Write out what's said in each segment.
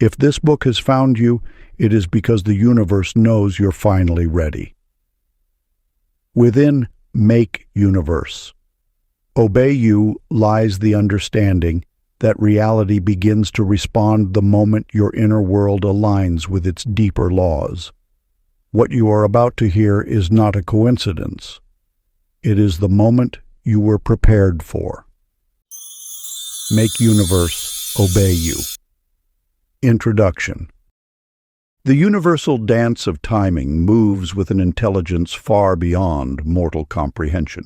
If this book has found you, it is because the universe knows you're finally ready. Within Make Universe. Obey you lies the understanding that reality begins to respond the moment your inner world aligns with its deeper laws. What you are about to hear is not a coincidence. It is the moment you were prepared for. Make Universe obey you. Introduction. The universal dance of timing moves with an intelligence far beyond mortal comprehension.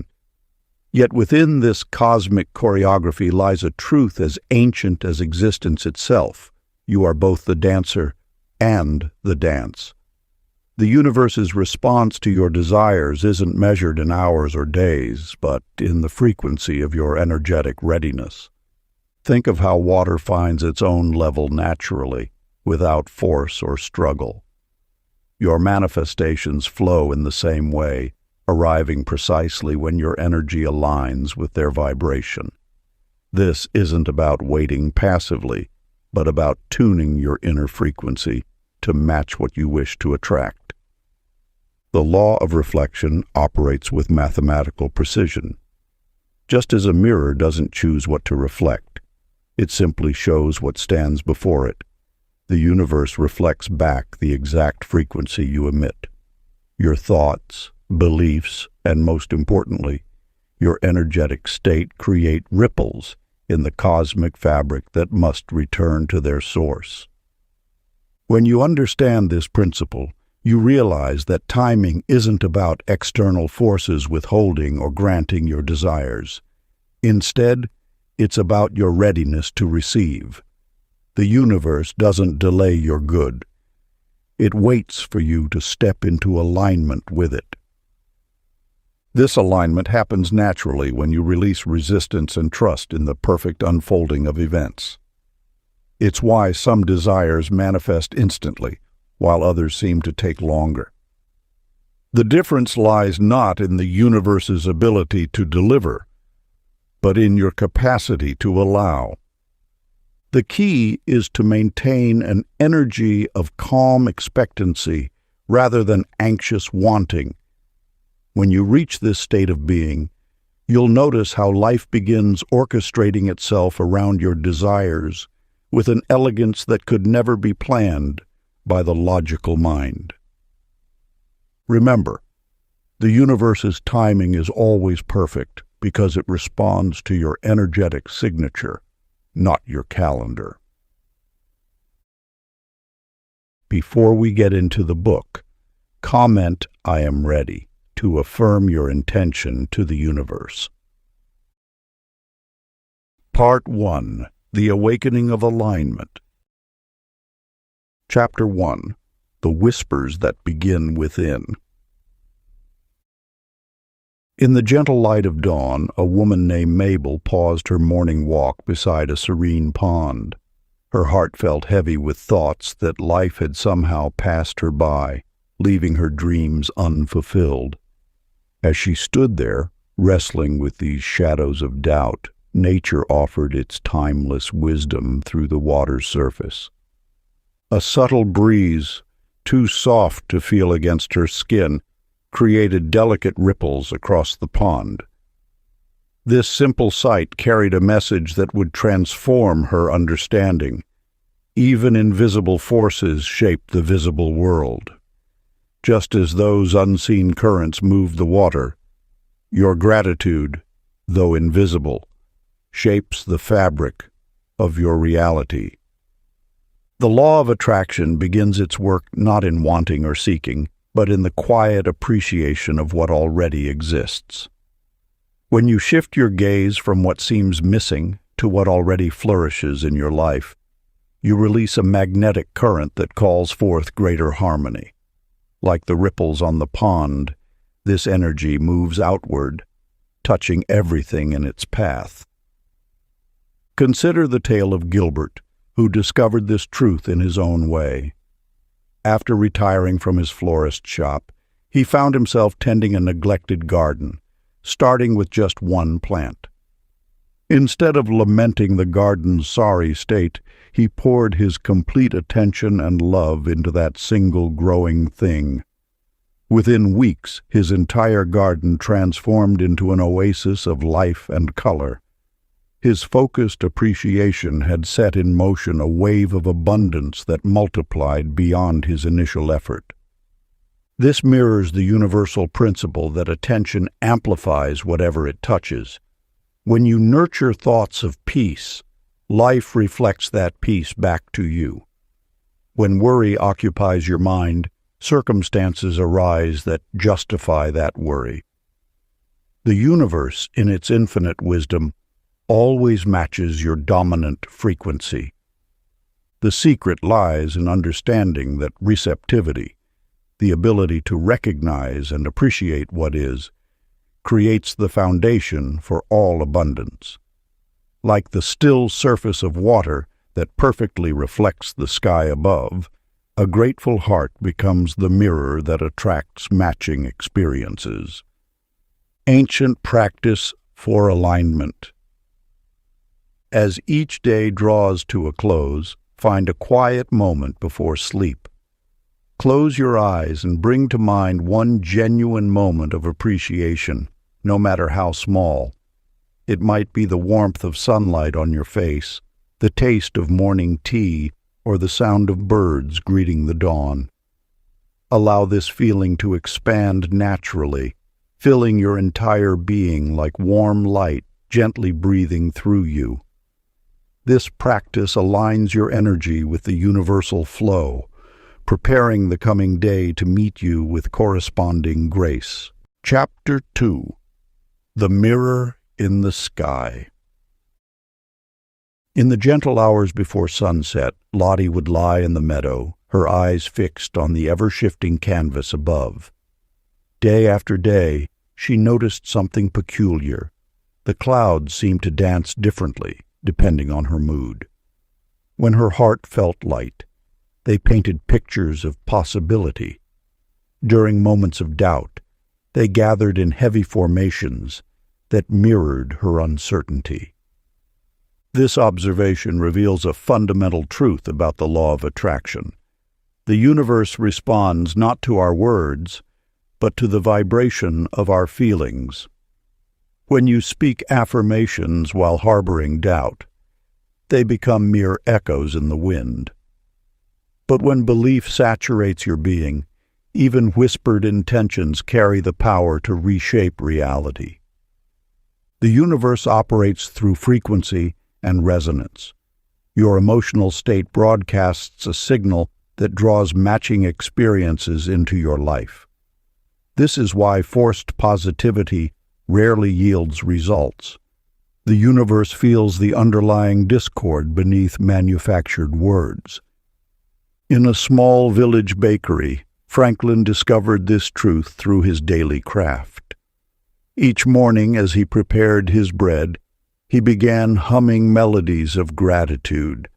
Yet within this cosmic choreography lies a truth as ancient as existence itself. You are both the dancer and the dance. The universe's response to your desires isn't measured in hours or days, but in the frequency of your energetic readiness. Think of how water finds its own level naturally, without force or struggle. Your manifestations flow in the same way, arriving precisely when your energy aligns with their vibration. This isn't about waiting passively, but about tuning your inner frequency to match what you wish to attract. The law of reflection operates with mathematical precision. Just as a mirror doesn't choose what to reflect, it simply shows what stands before it. The universe reflects back the exact frequency you emit. Your thoughts, beliefs, and most importantly, your energetic state create ripples in the cosmic fabric that must return to their source. When you understand this principle, you realize that timing isn't about external forces withholding or granting your desires. Instead, it's about your readiness to receive. The universe doesn't delay your good. It waits for you to step into alignment with it. This alignment happens naturally when you release resistance and trust in the perfect unfolding of events. It's why some desires manifest instantly, while others seem to take longer. The difference lies not in the universe's ability to deliver, but in your capacity to allow. The key is to maintain an energy of calm expectancy rather than anxious wanting. When you reach this state of being, you'll notice how life begins orchestrating itself around your desires with an elegance that could never be planned by the logical mind. Remember, the universe's timing is always perfect because it responds to your energetic signature, not your calendar. Before we get into the book, comment "I am ready" to affirm your intention to the universe. Part 1. The Awakening of Alignment. Chapter 1. The Whispers That Begin Within. In the gentle light of dawn, a woman named Mabel paused her morning walk beside a serene pond. Her heart felt heavy with thoughts that life had somehow passed her by, leaving her dreams unfulfilled. As she stood there, wrestling with these shadows of doubt, nature offered its timeless wisdom through the water's surface. A subtle breeze, too soft to feel against her skin, created delicate ripples across the pond. This simple sight carried a message that would transform her understanding. Even invisible forces shape the visible world. Just as those unseen currents move the water, your gratitude, though invisible, shapes the fabric of your reality. The law of attraction begins its work not in wanting or seeking, but in the quiet appreciation of what already exists. When you shift your gaze from what seems missing to what already flourishes in your life, you release a magnetic current that calls forth greater harmony. Like the ripples on the pond, this energy moves outward, touching everything in its path. Consider the tale of Gilbert, who discovered this truth in his own way. After retiring from his florist shop, he found himself tending a neglected garden, starting with just one plant. Instead of lamenting the garden's sorry state, he poured his complete attention and love into that single growing thing. Within weeks, his entire garden transformed into an oasis of life and color. His focused appreciation had set in motion a wave of abundance that multiplied beyond his initial effort. This mirrors the universal principle that attention amplifies whatever it touches. When you nurture thoughts of peace, life reflects that peace back to you. When worry occupies your mind, circumstances arise that justify that worry. The universe, in its infinite wisdom, always matches your dominant frequency. The secret lies in understanding that receptivity, the ability to recognize and appreciate what is, creates the foundation for all abundance. Like the still surface of water that perfectly reflects the sky above, a grateful heart becomes the mirror that attracts matching experiences. Ancient practice for alignment. As each day draws to a close, find a quiet moment before sleep. Close your eyes and bring to mind one genuine moment of appreciation, no matter how small. It might be the warmth of sunlight on your face, the taste of morning tea, or the sound of birds greeting the dawn. Allow this feeling to expand naturally, filling your entire being like warm light gently breathing through you. This practice aligns your energy with the universal flow, preparing the coming day to meet you with corresponding grace. Chapter 2. The Mirror in the Sky. In the gentle hours before sunset, Lottie would lie in the meadow, her eyes fixed on the ever-shifting canvas above. Day after day, she noticed something peculiar. The clouds seemed to dance differently, depending on her mood. When her heart felt light, they painted pictures of possibility. During moments of doubt, they gathered in heavy formations that mirrored her uncertainty. This observation reveals a fundamental truth about the law of attraction. The universe responds not to our words, but to the vibration of our feelings. When you speak affirmations while harboring doubt, they become mere echoes in the wind. But when belief saturates your being, even whispered intentions carry the power to reshape reality. The universe operates through frequency and resonance. Your emotional state broadcasts a signal that draws matching experiences into your life. This is why forced positivity rarely yields results. The universe feels the underlying discord beneath manufactured words. In a small village bakery, Franklin discovered this truth through his daily craft. Each morning as he prepared his bread, he began humming melodies of gratitude.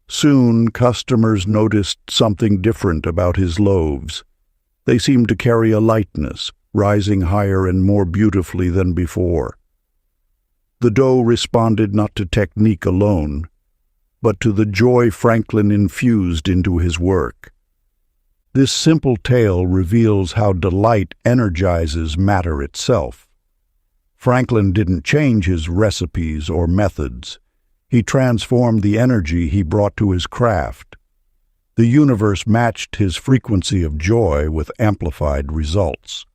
Soon, customers noticed something different about his loaves. They seemed to carry a lightness, rising higher and more beautifully than before. The dough responded not to technique alone, but to the joy Franklin infused into his work. This simple tale reveals how delight energizes matter itself. Franklin didn't change his recipes or methods. He transformed the energy he brought to his craft. The universe matched his frequency of joy with amplified results.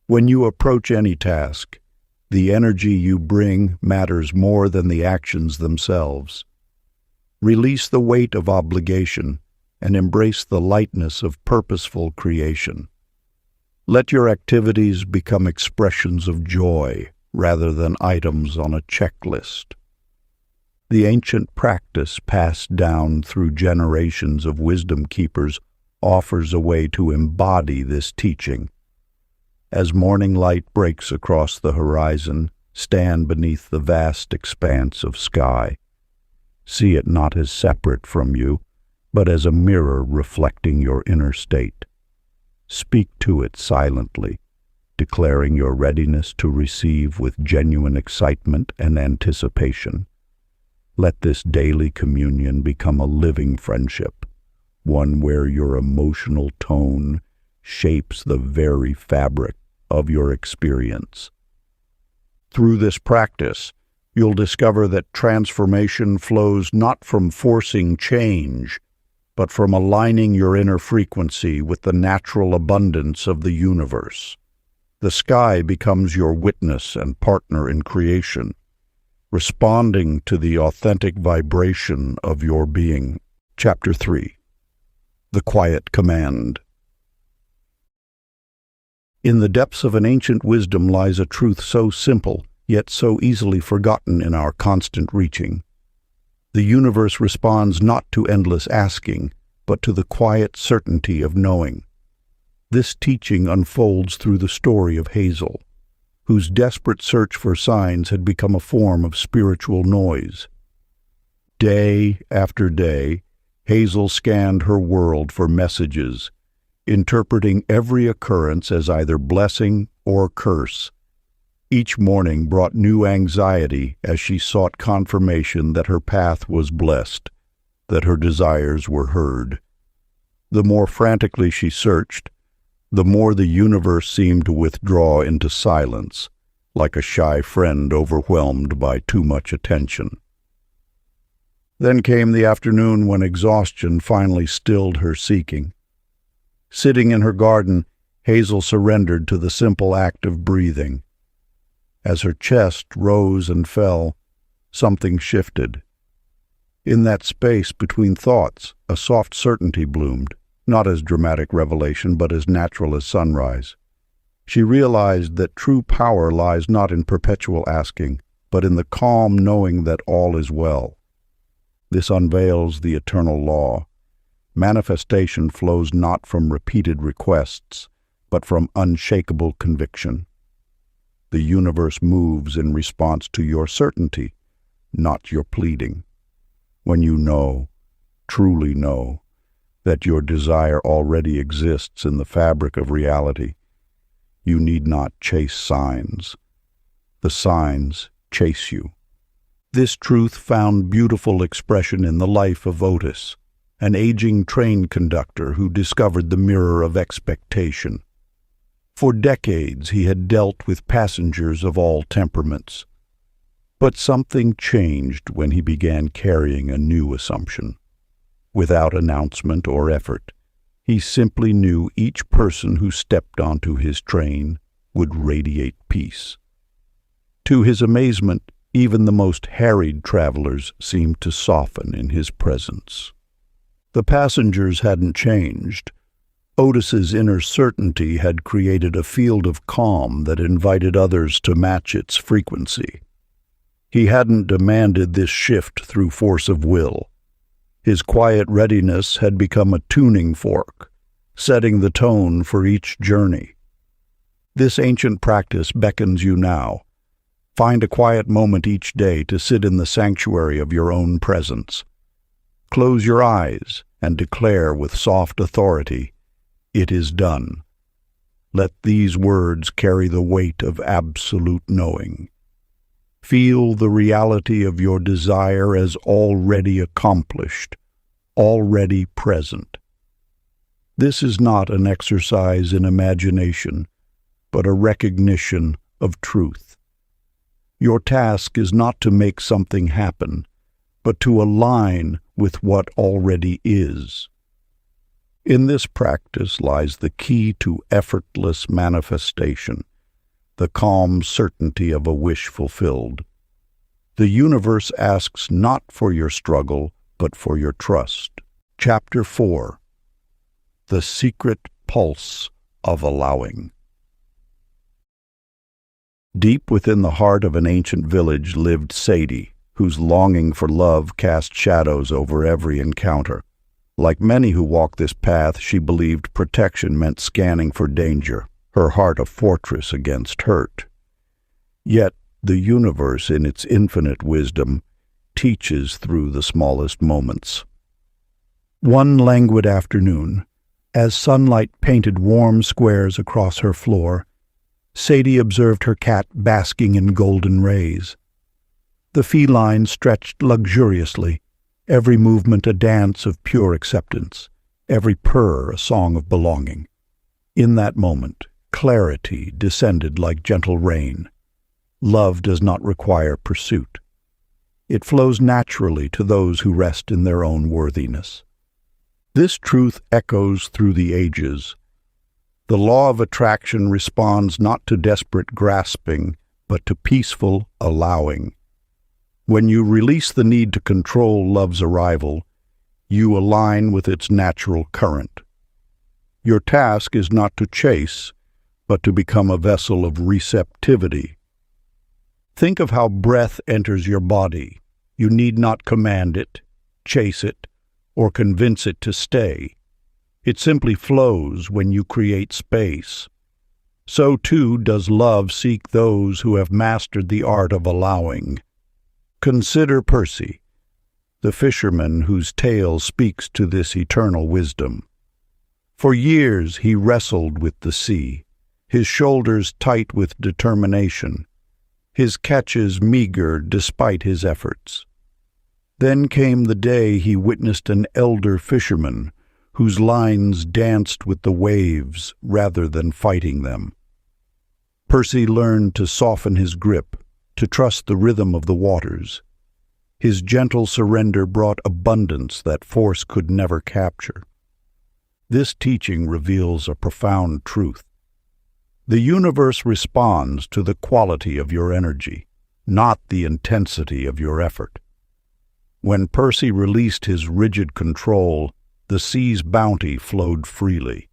When you approach any task, the energy you bring matters more than the actions themselves. Release the weight of obligation and embrace the lightness of purposeful creation. Let your activities become expressions of joy rather than items on a checklist. The ancient practice passed down through generations of wisdom keepers offers a way to embody this teaching. As morning light breaks across the horizon, stand beneath the vast expanse of sky. See it not as separate from you, but as a mirror reflecting your inner state. Speak to it silently, declaring your readiness to receive with genuine excitement and anticipation. Let this daily communion become a living friendship, one where your emotional tone shapes the very fabric of your experience. Through this practice, you'll discover that transformation flows not from forcing change, but from aligning your inner frequency with the natural abundance of the universe. The sky becomes your witness and partner in creation, responding to the authentic vibration of your being. Chapter 3. The Quiet Command. In the depths of an ancient wisdom lies a truth so simple, yet so easily forgotten in our constant reaching. The universe responds not to endless asking, but to the quiet certainty of knowing. This teaching unfolds through the story of Hazel, whose desperate search for signs had become a form of spiritual noise. Day after day, Hazel scanned her world for messages, interpreting every occurrence as either blessing or curse. Each morning brought new anxiety as she sought confirmation that her path was blessed, that her desires were heard. The more frantically she searched, the more the universe seemed to withdraw into silence, like a shy friend overwhelmed by too much attention. Then came the afternoon when exhaustion finally stilled her seeking. Sitting in her garden, Hazel surrendered to the simple act of breathing. As her chest rose and fell, something shifted. In that space between thoughts, a soft certainty bloomed, not as dramatic revelation, but as natural as sunrise. She realized that true power lies not in perpetual asking, but in the calm knowing that all is well. This unveils the eternal law. Manifestation flows not from repeated requests, but from unshakable conviction. The universe moves in response to your certainty, not your pleading. When you know, truly know, that your desire already exists in the fabric of reality, you need not chase signs. The signs chase you. This truth found beautiful expression in the life of Otis, an aging train conductor who discovered the mirror of expectation. For decades he had dealt with passengers of all temperaments. But something changed when he began carrying a new assumption. Without announcement or effort, he simply knew each person who stepped onto his train would radiate peace. To his amazement, even the most harried travelers seemed to soften in his presence. The passengers hadn't changed. Otis's inner certainty had created a field of calm that invited others to match its frequency. He hadn't demanded this shift through force of will. His quiet readiness had become a tuning fork, setting the tone for each journey. This ancient practice beckons you now. Find a quiet moment each day to sit in the sanctuary of your own presence. Close your eyes and declare with soft authority, "It is done." Let these words carry the weight of absolute knowing. Feel the reality of your desire as already accomplished, already present. This is not an exercise in imagination, but a recognition of truth. Your task is not to make something happen, but to align with what already is. In this practice lies the key to effortless manifestation, the calm certainty of a wish fulfilled. The universe asks not for your struggle, but for your trust. Chapter 4. The Secret Pulse of Allowing. Deep within the heart of an ancient village lived Sadie, whose longing for love cast shadows over every encounter. Like many who walk this path, she believed protection meant scanning for danger, her heart a fortress against hurt. Yet the universe, in its infinite wisdom, teaches through the smallest moments. One languid afternoon, as sunlight painted warm squares across her floor, Sadie observed her cat basking in golden rays. The feline stretched luxuriously, every movement a dance of pure acceptance, every purr a song of belonging. In that moment, clarity descended like gentle rain. Love does not require pursuit. It flows naturally to those who rest in their own worthiness. This truth echoes through the ages. The law of attraction responds not to desperate grasping, but to peaceful allowing. When you release the need to control love's arrival, you align with its natural current. Your task is not to chase, but to become a vessel of receptivity. Think of how breath enters your body. You need not command it, chase it, or convince it to stay. It simply flows when you create space. So too does love seek those who have mastered the art of allowing. Consider Percy, the fisherman whose tale speaks to this eternal wisdom. For years he wrestled with the sea, his shoulders tight with determination, his catches meager despite his efforts. Then came the day he witnessed an elder fisherman whose lines danced with the waves rather than fighting them. Percy learned to soften his grip, to trust the rhythm of the waters. His gentle surrender brought abundance that force could never capture. This teaching reveals a profound truth. The universe responds to the quality of your energy, not the intensity of your effort. When Percy released his rigid control, the sea's bounty flowed freely.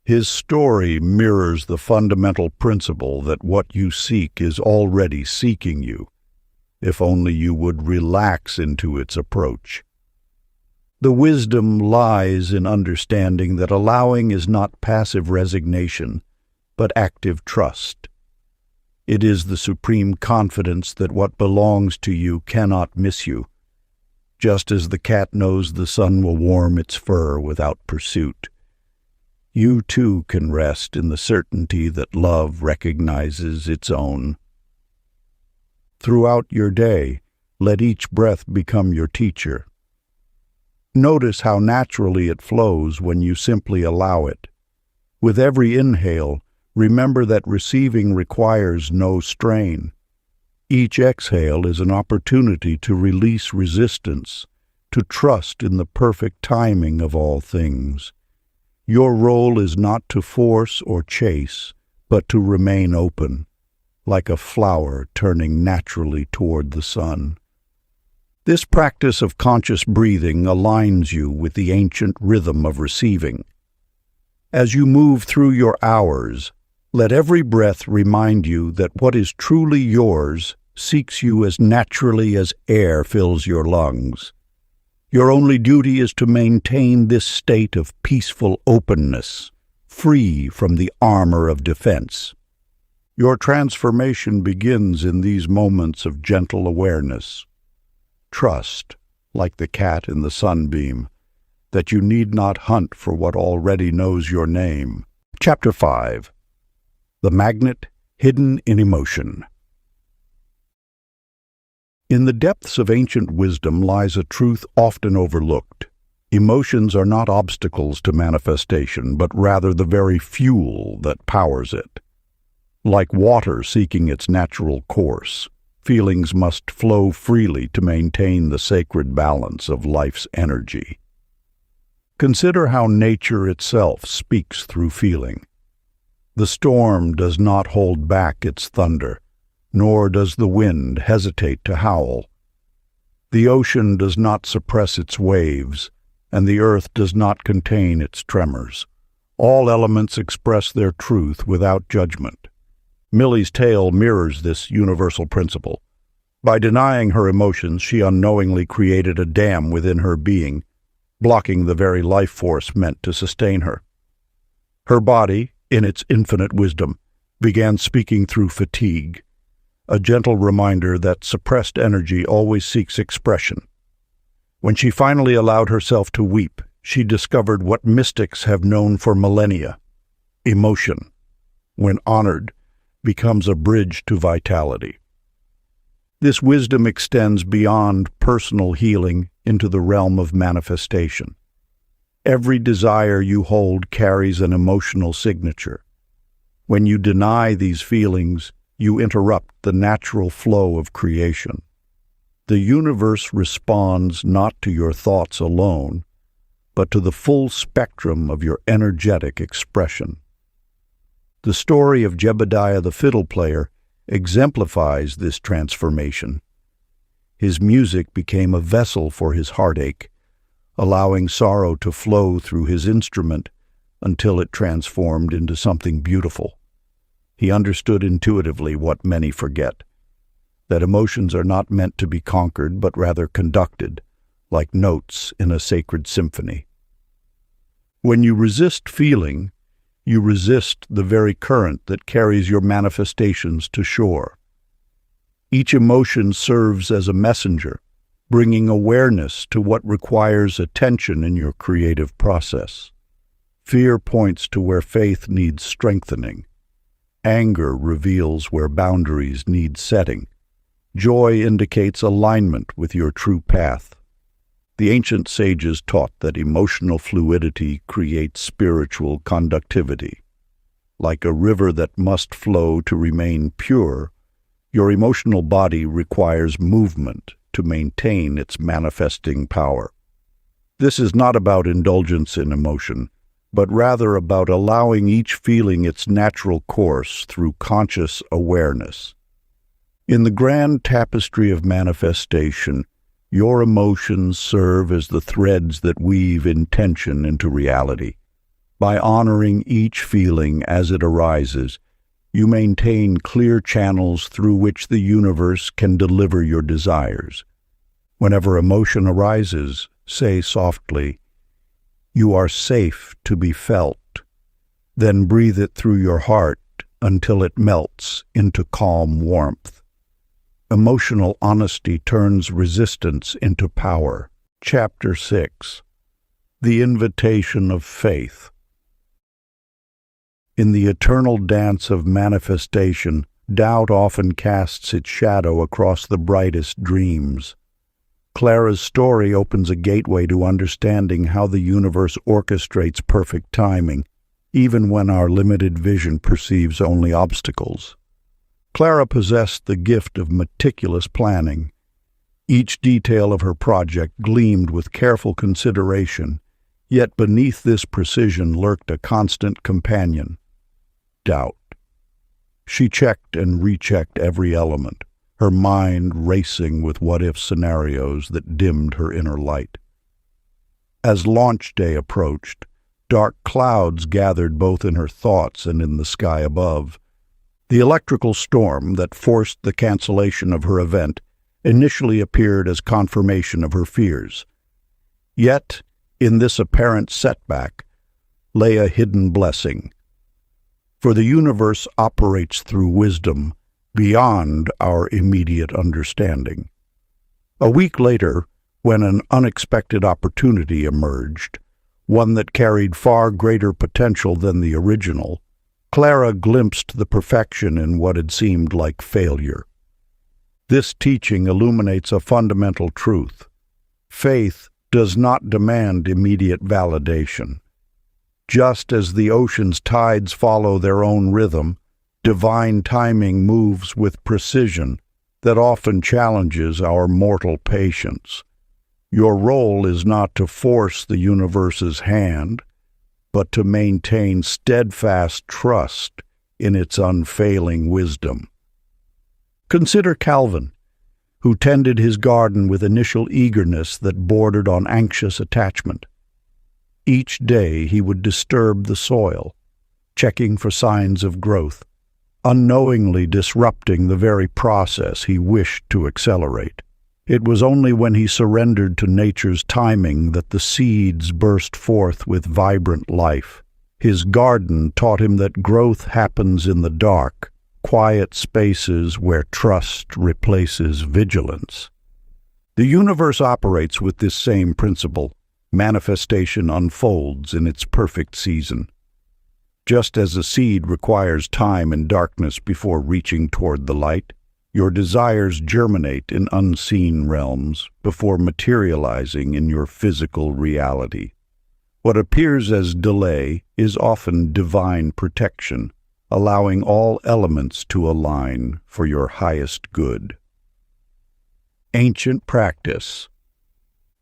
His story mirrors the fundamental principle that what you seek is already seeking you, if only you would relax into its approach. The wisdom lies in understanding that allowing is not passive resignation, but active trust. It is the supreme confidence that what belongs to you cannot miss you, just as the cat knows the sun will warm its fur without pursuit. You too can rest in the certainty that love recognizes its own. Throughout your day, let each breath become your teacher. Notice how naturally it flows when you simply allow it. With every inhale, remember that receiving requires no strain. Each exhale is an opportunity to release resistance, to trust in the perfect timing of all things. Your role is not to force or chase, but to remain open, like a flower turning naturally toward the sun. This practice of conscious breathing aligns you with the ancient rhythm of receiving. As you move through your hours, let every breath remind you that what is truly yours seeks you as naturally as air fills your lungs. Your only duty is to maintain this state of peaceful openness, free from the armor of defense. Your transformation begins in these moments of gentle awareness. Trust, like the cat in the sunbeam, that you need not hunt for what already knows your name. Chapter 5. The Magnet Hidden in Emotion. In the depths of ancient wisdom lies a truth often overlooked. Emotions are not obstacles to manifestation, but rather the very fuel that powers it. Like water seeking its natural course, feelings must flow freely to maintain the sacred balance of life's energy. Consider how nature itself speaks through feeling. The storm does not hold back its thunder, nor does the wind hesitate to howl. The ocean does not suppress its waves, and the earth does not contain its tremors. All elements express their truth without judgment. Millie's tale mirrors this universal principle. By denying her emotions, she unknowingly created a dam within her being, blocking the very life force meant to sustain her. Her body, in its infinite wisdom, began speaking through fatigue, a gentle reminder that suppressed energy always seeks expression. When she finally allowed herself to weep, she discovered what mystics have known for millennia. Emotion, when honored, becomes a bridge to vitality. This wisdom extends beyond personal healing into the realm of manifestation. Every desire you hold carries an emotional signature. When you deny these feelings, you interrupt the natural flow of creation. The universe responds not to your thoughts alone, but to the full spectrum of your energetic expression. The story of Jebediah the fiddle player exemplifies this transformation. His music became a vessel for his heartache, allowing sorrow to flow through his instrument until it transformed into something beautiful. He understood intuitively what many forget, that emotions are not meant to be conquered, but rather conducted, like notes in a sacred symphony. When you resist feeling, you resist the very current that carries your manifestations to shore. Each emotion serves as a messenger, bringing awareness to what requires attention in your creative process. Fear points to where faith needs strengthening. Anger reveals where boundaries need setting. Joy indicates alignment with your true path. The ancient sages taught that emotional fluidity creates spiritual conductivity. Like a river that must flow to remain pure, your emotional body requires movement to maintain its manifesting power. This is not about indulgence in emotion, but rather about allowing each feeling its natural course through conscious awareness. In the grand tapestry of manifestation, your emotions serve as the threads that weave intention into reality. By honoring each feeling as it arises, you maintain clear channels through which the universe can deliver your desires. Whenever emotion arises, say softly, "You are safe to be felt." Then breathe it through your heart until it melts into calm warmth. Emotional honesty turns resistance into power. Chapter 6. The Invitation of Faith. In the eternal dance of manifestation, doubt often casts its shadow across the brightest dreams. Clara's story opens a gateway to understanding how the universe orchestrates perfect timing, even when our limited vision perceives only obstacles. Clara possessed the gift of meticulous planning. Each detail of her project gleamed with careful consideration, yet beneath this precision lurked a constant companion: doubt. She checked and rechecked every element, her mind racing with what-if scenarios that dimmed her inner light. As launch day approached, dark clouds gathered both in her thoughts and in the sky above. The electrical storm that forced the cancellation of her event initially appeared as confirmation of her fears. Yet, in this apparent setback, lay a hidden blessing. For the universe operates through wisdom beyond our immediate understanding. A week later, when an unexpected opportunity emerged, one that carried far greater potential than the original, Clara glimpsed the perfection in what had seemed like failure. This teaching illuminates a fundamental truth. Faith does not demand immediate validation. Just as the ocean's tides follow their own rhythm, divine timing moves with precision that often challenges our mortal patience. Your role is not to force the universe's hand, but to maintain steadfast trust in its unfailing wisdom. Consider Calvin, who tended his garden with initial eagerness that bordered on anxious attachment. Each day he would disturb the soil, checking for signs of growth, unknowingly disrupting the very process he wished to accelerate. It was only when he surrendered to nature's timing that the seeds burst forth with vibrant life. His garden taught him that growth happens in the dark, quiet spaces where trust replaces vigilance. The universe operates with this same principle. Manifestation unfolds in its perfect season. Just as a seed requires time and darkness before reaching toward the light, Your desires germinate in unseen realms before materializing in your physical reality. What appears as delay is often divine protection, allowing all elements to align for your highest good. Ancient practice.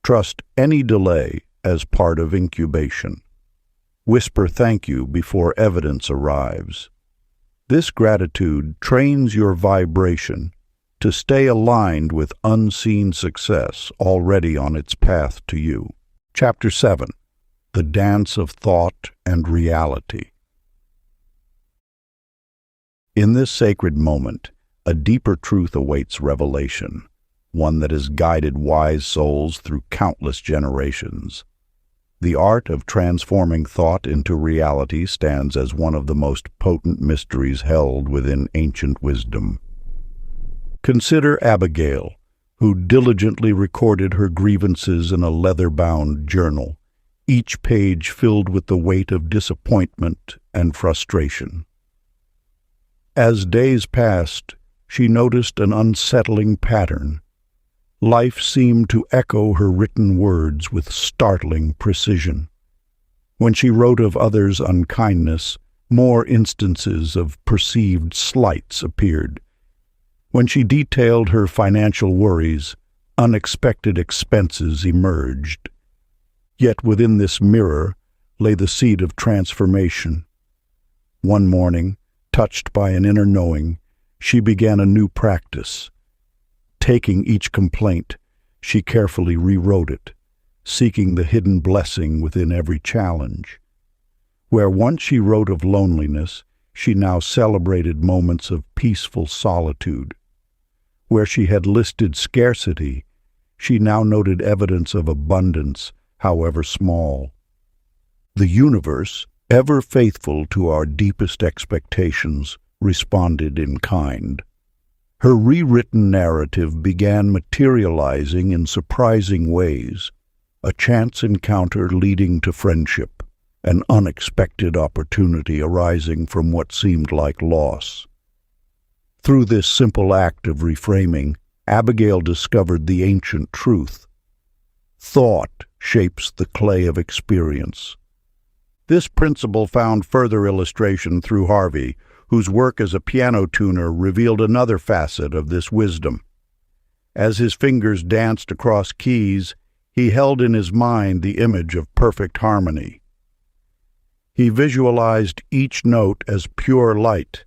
Trust any delay as part of incubation. Whisper thank you before evidence arrives. This gratitude trains your vibration to stay aligned with unseen success already on its path to you. Chapter 7. The Dance of Thought and Reality. In this sacred moment, a deeper truth awaits revelation, one that has guided wise souls through countless generations. The art of transforming thought into reality stands as one of the most potent mysteries held within ancient wisdom. Consider Abigail, who diligently recorded her grievances in a leather-bound journal, each page filled with the weight of disappointment and frustration. As days passed, she noticed an unsettling pattern. Life seemed to echo her written words with startling precision. When she wrote of others' unkindness, more instances of perceived slights appeared. When she detailed her financial worries, unexpected expenses emerged. Yet within this mirror lay the seed of transformation. One morning, touched by an inner knowing, she began a new practice. Taking each complaint, she carefully rewrote it, seeking the hidden blessing within every challenge. Where once she wrote of loneliness, she now celebrated moments of peaceful solitude. Where she had listed scarcity, she now noted evidence of abundance, however small. The universe, ever faithful to our deepest expectations, responded in kind. Her rewritten narrative began materializing in surprising ways, a chance encounter leading to friendship, an unexpected opportunity arising from what seemed like loss. Through this simple act of reframing, Abigail discovered the ancient truth. Thought shapes the clay of experience. This principle found further illustration through Harvey, whose work as a piano tuner revealed another facet of this wisdom. As his fingers danced across keys, he held in his mind the image of perfect harmony. He visualized each note as pure light,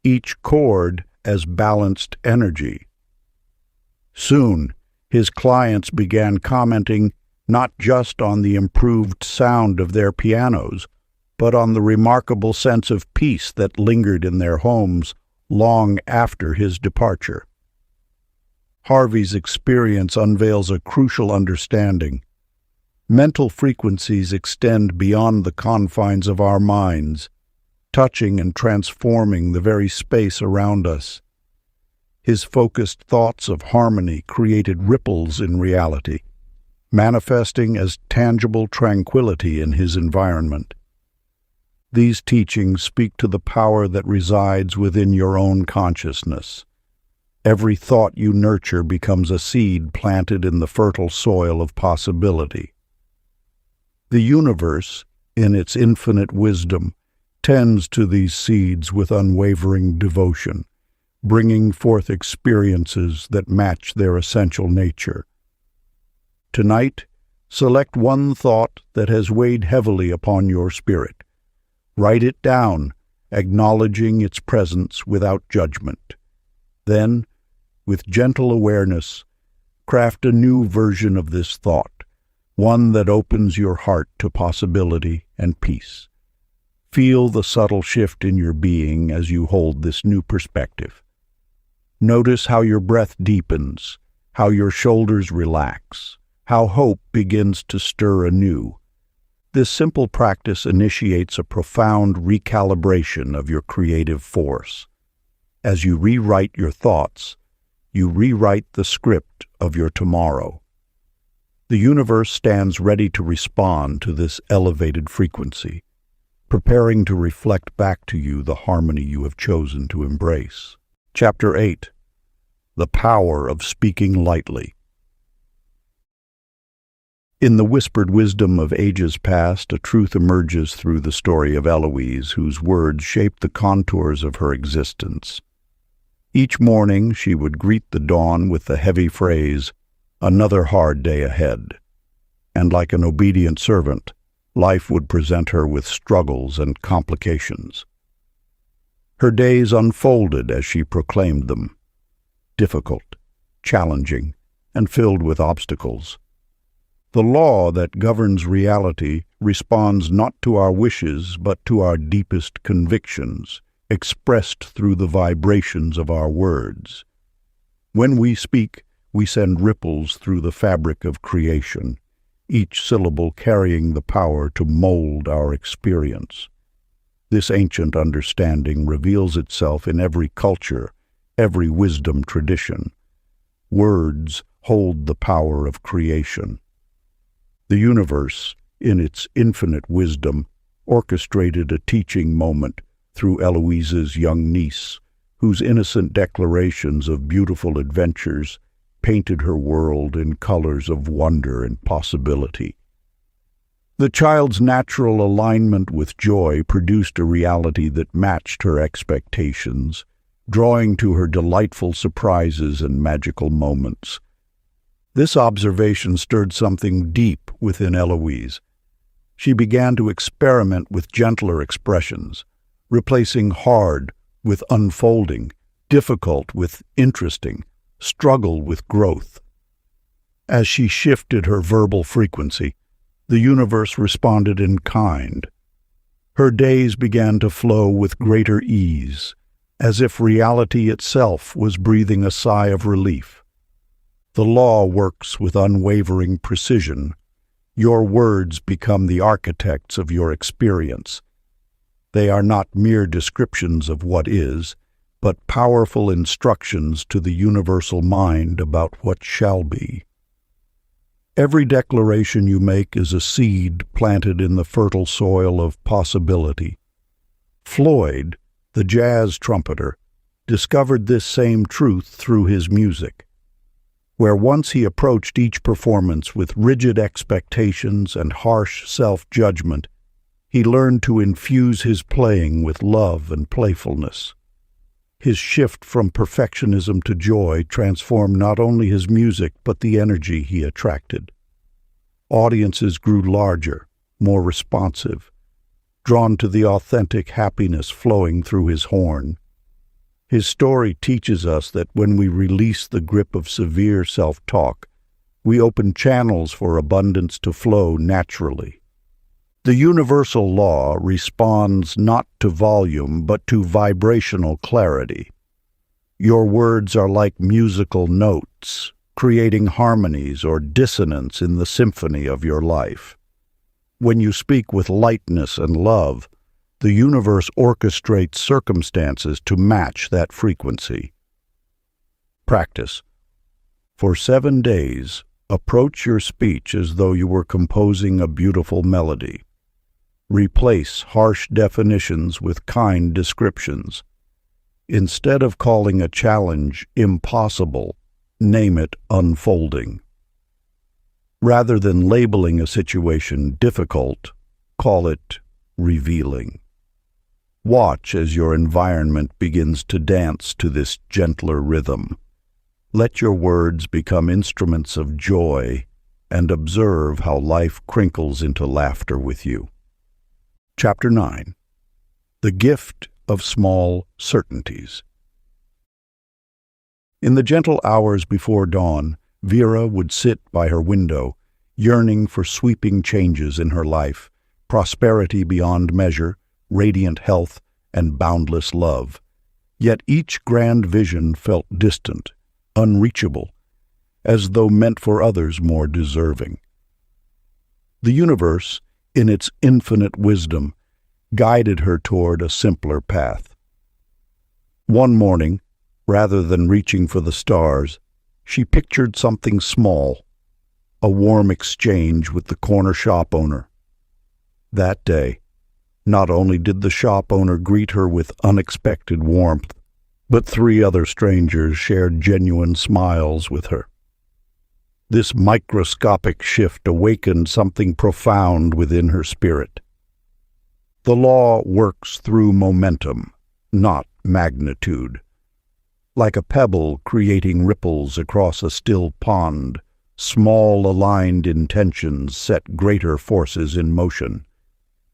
each chord as balanced energy. Soon, his clients began commenting not just on the improved sound of their pianos, but on the remarkable sense of peace that lingered in their homes long after his departure. Harvey's experience unveils a crucial understanding. Mental frequencies extend beyond the confines of our minds, touching and transforming the very space around us. His focused thoughts of harmony created ripples in reality, manifesting as tangible tranquility in his environment. These teachings speak to the power that resides within your own consciousness. Every thought you nurture becomes a seed planted in the fertile soil of possibility. The universe, in its infinite wisdom, tends to these seeds with unwavering devotion, bringing forth experiences that match their essential nature. Tonight, select one thought that has weighed heavily upon your spirit. Write it down, acknowledging its presence without judgment. Then, with gentle awareness, craft a new version of this thought, one that opens your heart to possibility and peace. Feel the subtle shift in your being as you hold this new perspective. Notice how your breath deepens, how your shoulders relax, how hope begins to stir anew. This simple practice initiates a profound recalibration of your creative force. As you rewrite your thoughts, you rewrite the script of your tomorrow. The universe stands ready to respond to this elevated frequency, preparing to reflect back to you the harmony you have chosen to embrace. Chapter 8. the power of speaking lightly. In the whispered wisdom of ages past, a truth emerges through the story of Eloise, whose words shaped the contours of her existence. Each morning she would greet the dawn with the heavy phrase, "Another hard day ahead." And like an obedient servant, life would present her with struggles and complications. Her days unfolded as she proclaimed them, difficult, challenging, and filled with obstacles. The law that governs reality responds not to our wishes but to our deepest convictions, expressed through the vibrations of our words. When we speak, we send ripples through the fabric of creation, each syllable carrying the power to mold our experience. This ancient understanding reveals itself in every culture, every wisdom tradition. Words hold the power of creation. The universe, in its infinite wisdom, orchestrated a teaching moment through Eloise's young niece, whose innocent declarations of beautiful adventures painted her world in colors of wonder and possibility. The child's natural alignment with joy produced a reality that matched her expectations, drawing to her delightful surprises and magical moments. This observation stirred something deep within Eloise. She began to experiment with gentler expressions, replacing hard with unfolding, difficult with interesting, struggle with growth. As she shifted her verbal frequency, the universe responded in kind. Her days began to flow with greater ease, as if reality itself was breathing a sigh of relief. The law works with unwavering precision. Your words become the architects of your experience. They are not mere descriptions of what is, but powerful instructions to the universal mind about what shall be. Every declaration you make is a seed planted in the fertile soil of possibility. Floyd, the jazz trumpeter, discovered this same truth through his music. Where once he approached each performance with rigid expectations and harsh self-judgment, he learned to infuse his playing with love and playfulness. His shift from perfectionism to joy transformed not only his music but the energy he attracted. Audiences grew larger, more responsive, drawn to the authentic happiness flowing through his horn. His story teaches us that when we release the grip of severe self-talk, we open channels for abundance to flow naturally. The universal law responds not to volume but to vibrational clarity. Your words are like musical notes, creating harmonies or dissonance in the symphony of your life. When you speak with lightness and love, the universe orchestrates circumstances to match that frequency. Practice. For 7 days, approach your speech as though you were composing a beautiful melody. Replace harsh definitions with kind descriptions. Instead of calling a challenge impossible, name it unfolding. Rather than labeling a situation difficult, call it revealing. Watch as your environment begins to dance to this gentler rhythm. Let your words become instruments of joy and observe how life crinkles into laughter with you. Chapter 9. The Gift of Small Certainties. In the gentle hours before dawn, Vera would sit by her window, yearning for sweeping changes in her life, prosperity beyond measure, radiant health, and boundless love. Yet each grand vision felt distant, unreachable, as though meant for others more deserving. The universe, in its infinite wisdom, guided her toward a simpler path. One morning, rather than reaching for the stars, she pictured something small, a warm exchange with the corner shop owner. That day, not only did the shop owner greet her with unexpected warmth, But 3 other strangers shared genuine smiles with her. This microscopic shift awakened something profound within her spirit. The law works through momentum, not magnitude. Like a pebble creating ripples across a still pond, small aligned intentions set greater forces in motion.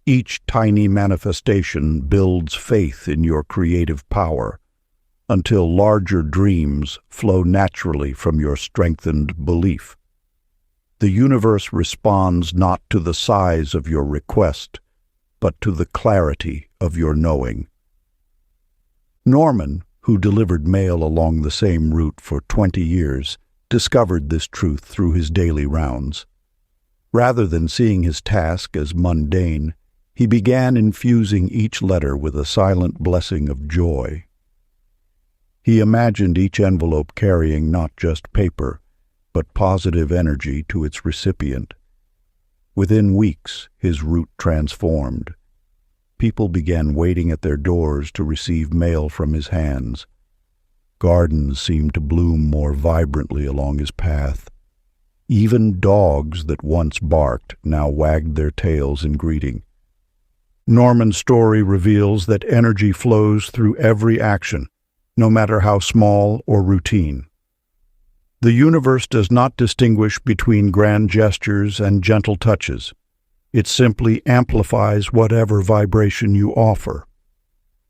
Each tiny manifestation builds faith in your creative power, until larger dreams flow naturally from your strengthened belief. The universe responds not to the size of your request, but to the clarity of your knowing. Norman, who delivered mail along the same route for 20 years, discovered this truth through his daily rounds. Rather than seeing his task as mundane, he began infusing each letter with a silent blessing of joy. He imagined each envelope carrying not just paper, but positive energy to its recipient. Within weeks, his route transformed. People began waiting at their doors to receive mail from his hands. Gardens seemed to bloom more vibrantly along his path. Even dogs that once barked now wagged their tails in greeting. Norman's story reveals that energy flows through every action, no matter how small or routine. The universe does not distinguish between grand gestures and gentle touches. It simply amplifies whatever vibration you offer.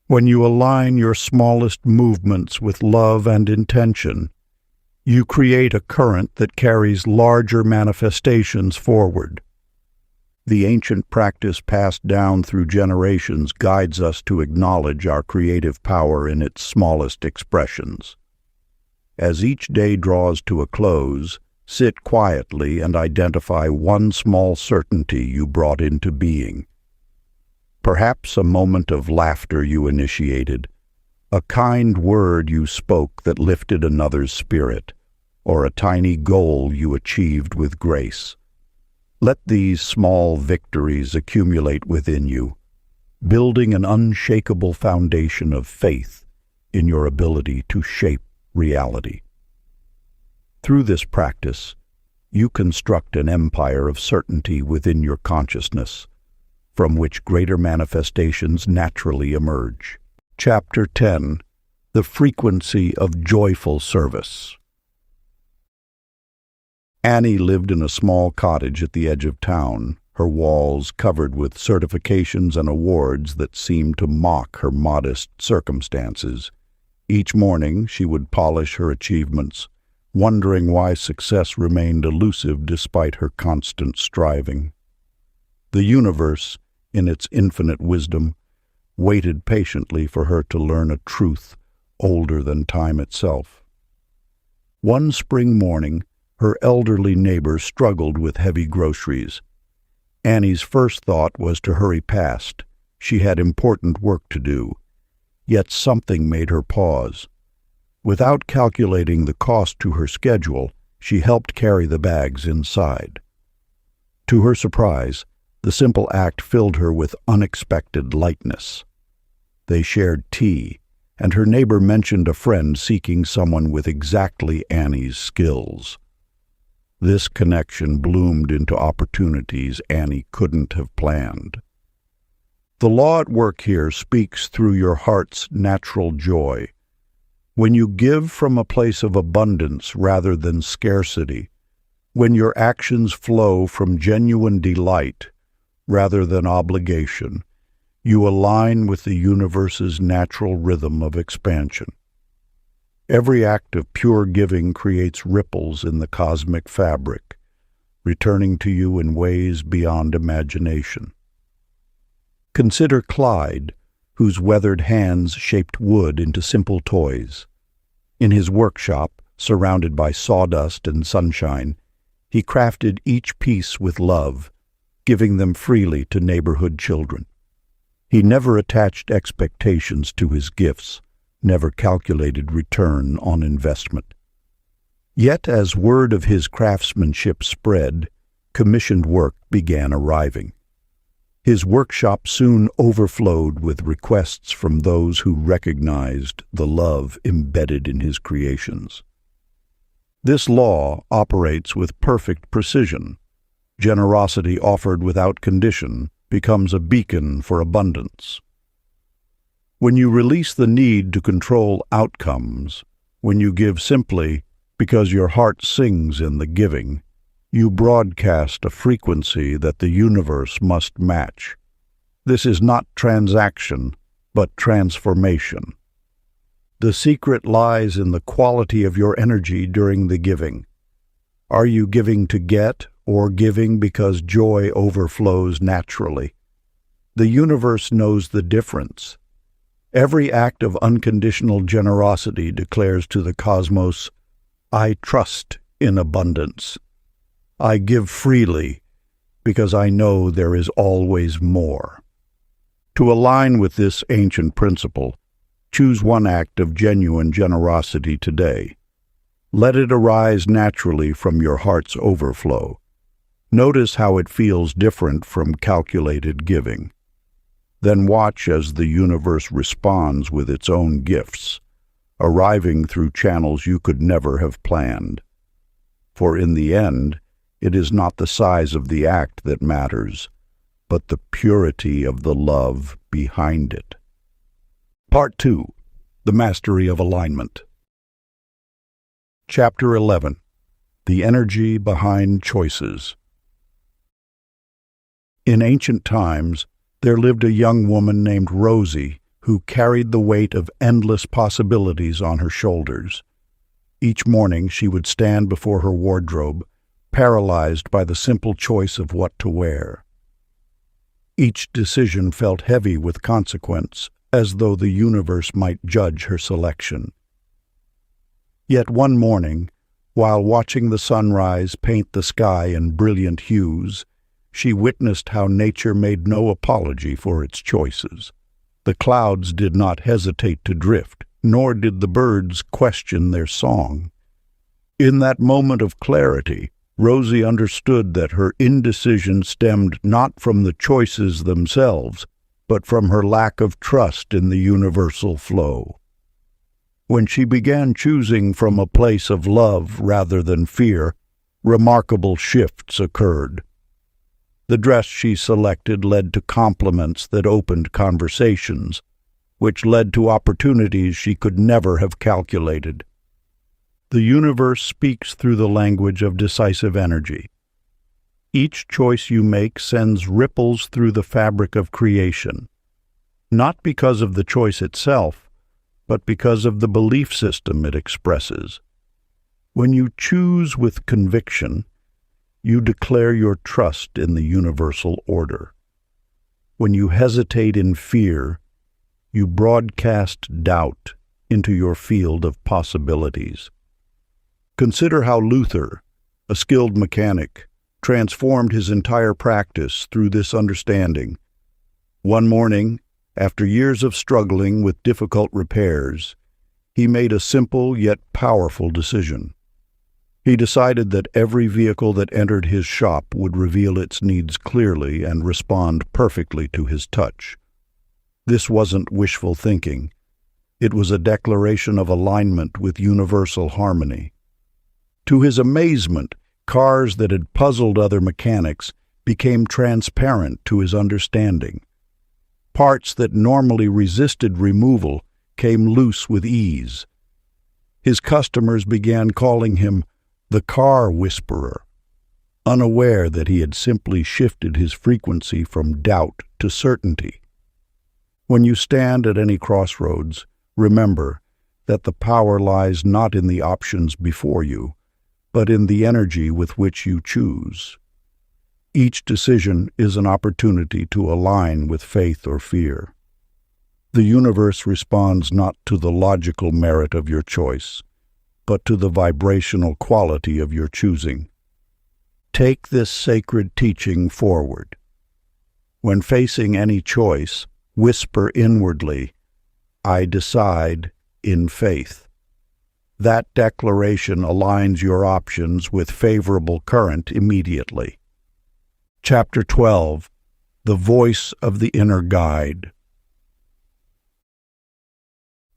When you align your smallest movements with love and intention, you create a current that carries larger manifestations forward. The ancient practice passed down through generations guides us to acknowledge our creative power in its smallest expressions. As each day draws to a close, sit quietly and identify one small certainty you brought into being. Perhaps a moment of laughter you initiated, a kind word you spoke that lifted another's spirit, or a tiny goal you achieved with grace. Let these small victories accumulate within you, building an unshakable foundation of faith in your ability to shape reality. Through this practice, you construct an empire of certainty within your consciousness, from which greater manifestations naturally emerge. Chapter 10: The Frequency of Joyful Service. Annie lived in a small cottage at the edge of town, her walls covered with certifications and awards that seemed to mock her modest circumstances. Each morning she would polish her achievements, wondering why success remained elusive despite her constant striving. The universe, in its infinite wisdom, waited patiently for her to learn a truth older than time itself. One spring morning, her elderly neighbor struggled with heavy groceries. Annie's first thought was to hurry past. She had important work to do. Yet something made her pause. Without calculating the cost to her schedule, she helped carry the bags inside. To her surprise, the simple act filled her with unexpected lightness. They shared tea, and her neighbor mentioned a friend seeking someone with exactly Annie's skills. This connection bloomed into opportunities Annie couldn't have planned. The law at work here speaks through your heart's natural joy. When you give from a place of abundance rather than scarcity, when your actions flow from genuine delight rather than obligation, you align with the universe's natural rhythm of expansion. Every act of pure giving creates ripples in the cosmic fabric, returning to you in ways beyond imagination. Consider Clyde, whose weathered hands shaped wood into simple toys. In his workshop, surrounded by sawdust and sunshine, he crafted each piece with love, giving them freely to neighborhood children. He never attached expectations to his gifts, never calculated return on investment. Yet as word of his craftsmanship spread, commissioned work began arriving. His workshop soon overflowed with requests from those who recognized the love embedded in his creations. This law operates with perfect precision. Generosity offered without condition becomes a beacon for abundance. When you release the need to control outcomes, when you give simply because your heart sings in the giving, you broadcast a frequency that the universe must match. This is not transaction, but transformation. The secret lies in the quality of your energy during the giving. Are you giving to get, or giving because joy overflows naturally? The universe knows the difference. Every act of unconditional generosity declares to the cosmos, "I trust in abundance. I give freely because I know there is always more." To align with this ancient principle, choose one act of genuine generosity today. Let it arise naturally from your heart's overflow. Notice how it feels different from calculated giving. Then watch as the universe responds with its own gifts, arriving through channels you could never have planned. For in the end, it is not the size of the act that matters, but the purity of the love behind it. Part 2. The Mastery of Alignment. Chapter 11. The Energy Behind Choices. In ancient times, there lived a young woman named Rosie who carried the weight of endless possibilities on her shoulders. Each morning she would stand before her wardrobe, paralyzed by the simple choice of what to wear. Each decision felt heavy with consequence, as though the universe might judge her selection. Yet one morning, while watching the sunrise paint the sky in brilliant hues, she witnessed how nature made no apology for its choices. The clouds did not hesitate to drift, nor did the birds question their song. In that moment of clarity, Rosie understood that her indecision stemmed not from the choices themselves, but from her lack of trust in the universal flow. When she began choosing from a place of love rather than fear, remarkable shifts occurred. The dress she selected led to compliments that opened conversations, which led to opportunities she could never have calculated. The universe speaks through the language of decisive energy. Each choice you make sends ripples through the fabric of creation, not because of the choice itself, but because of the belief system it expresses. When you choose with conviction, you declare your trust in the universal order. When you hesitate in fear, you broadcast doubt into your field of possibilities. Consider how Luther, a skilled mechanic, transformed his entire practice through this understanding. One morning, after years of struggling with difficult repairs, he made a simple yet powerful decision. He decided that every vehicle that entered his shop would reveal its needs clearly and respond perfectly to his touch. This wasn't wishful thinking. It was a declaration of alignment with universal harmony. To his amazement, cars that had puzzled other mechanics became transparent to his understanding. Parts that normally resisted removal came loose with ease. His customers began calling him the car whisperer, unaware that he had simply shifted his frequency from doubt to certainty. When you stand at any crossroads, remember that the power lies not in the options before you, but in the energy with which you choose. Each decision is an opportunity to align with faith or fear. The universe responds not to the logical merit of your choice, but to the vibrational quality of your choosing. Take this sacred teaching forward. When facing any choice, whisper inwardly, "I decide in faith." That declaration aligns your options with favorable current immediately. Chapter 12. the voice of the inner guide.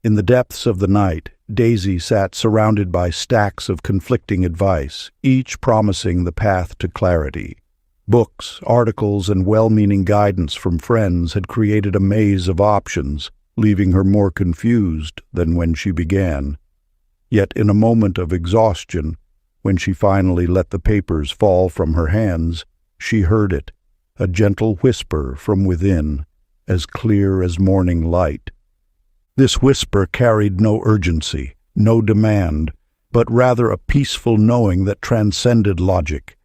In the depths of the night, Daisy sat surrounded by stacks of conflicting advice, each promising the path to clarity. Books, articles, and well-meaning guidance from friends had created a maze of options, leaving her more confused than when she began. Yet in a moment of exhaustion, when she finally let the papers fall from her hands, she heard it, a gentle whisper from within, as clear as morning light. This whisper carried no urgency, no demand, but rather a peaceful knowing that transcended logic.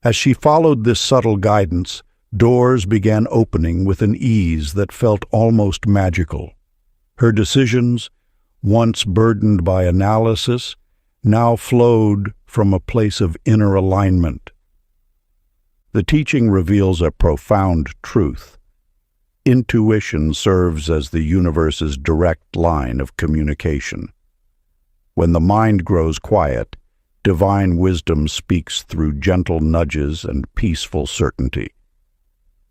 As she followed this subtle guidance, doors began opening with an ease that felt almost magical. Her decisions, once burdened by analysis, now flowed from a place of inner alignment. The teaching reveals a profound truth. Intuition serves as the universe's direct line of communication. When the mind grows quiet, divine wisdom speaks through gentle nudges and peaceful certainty.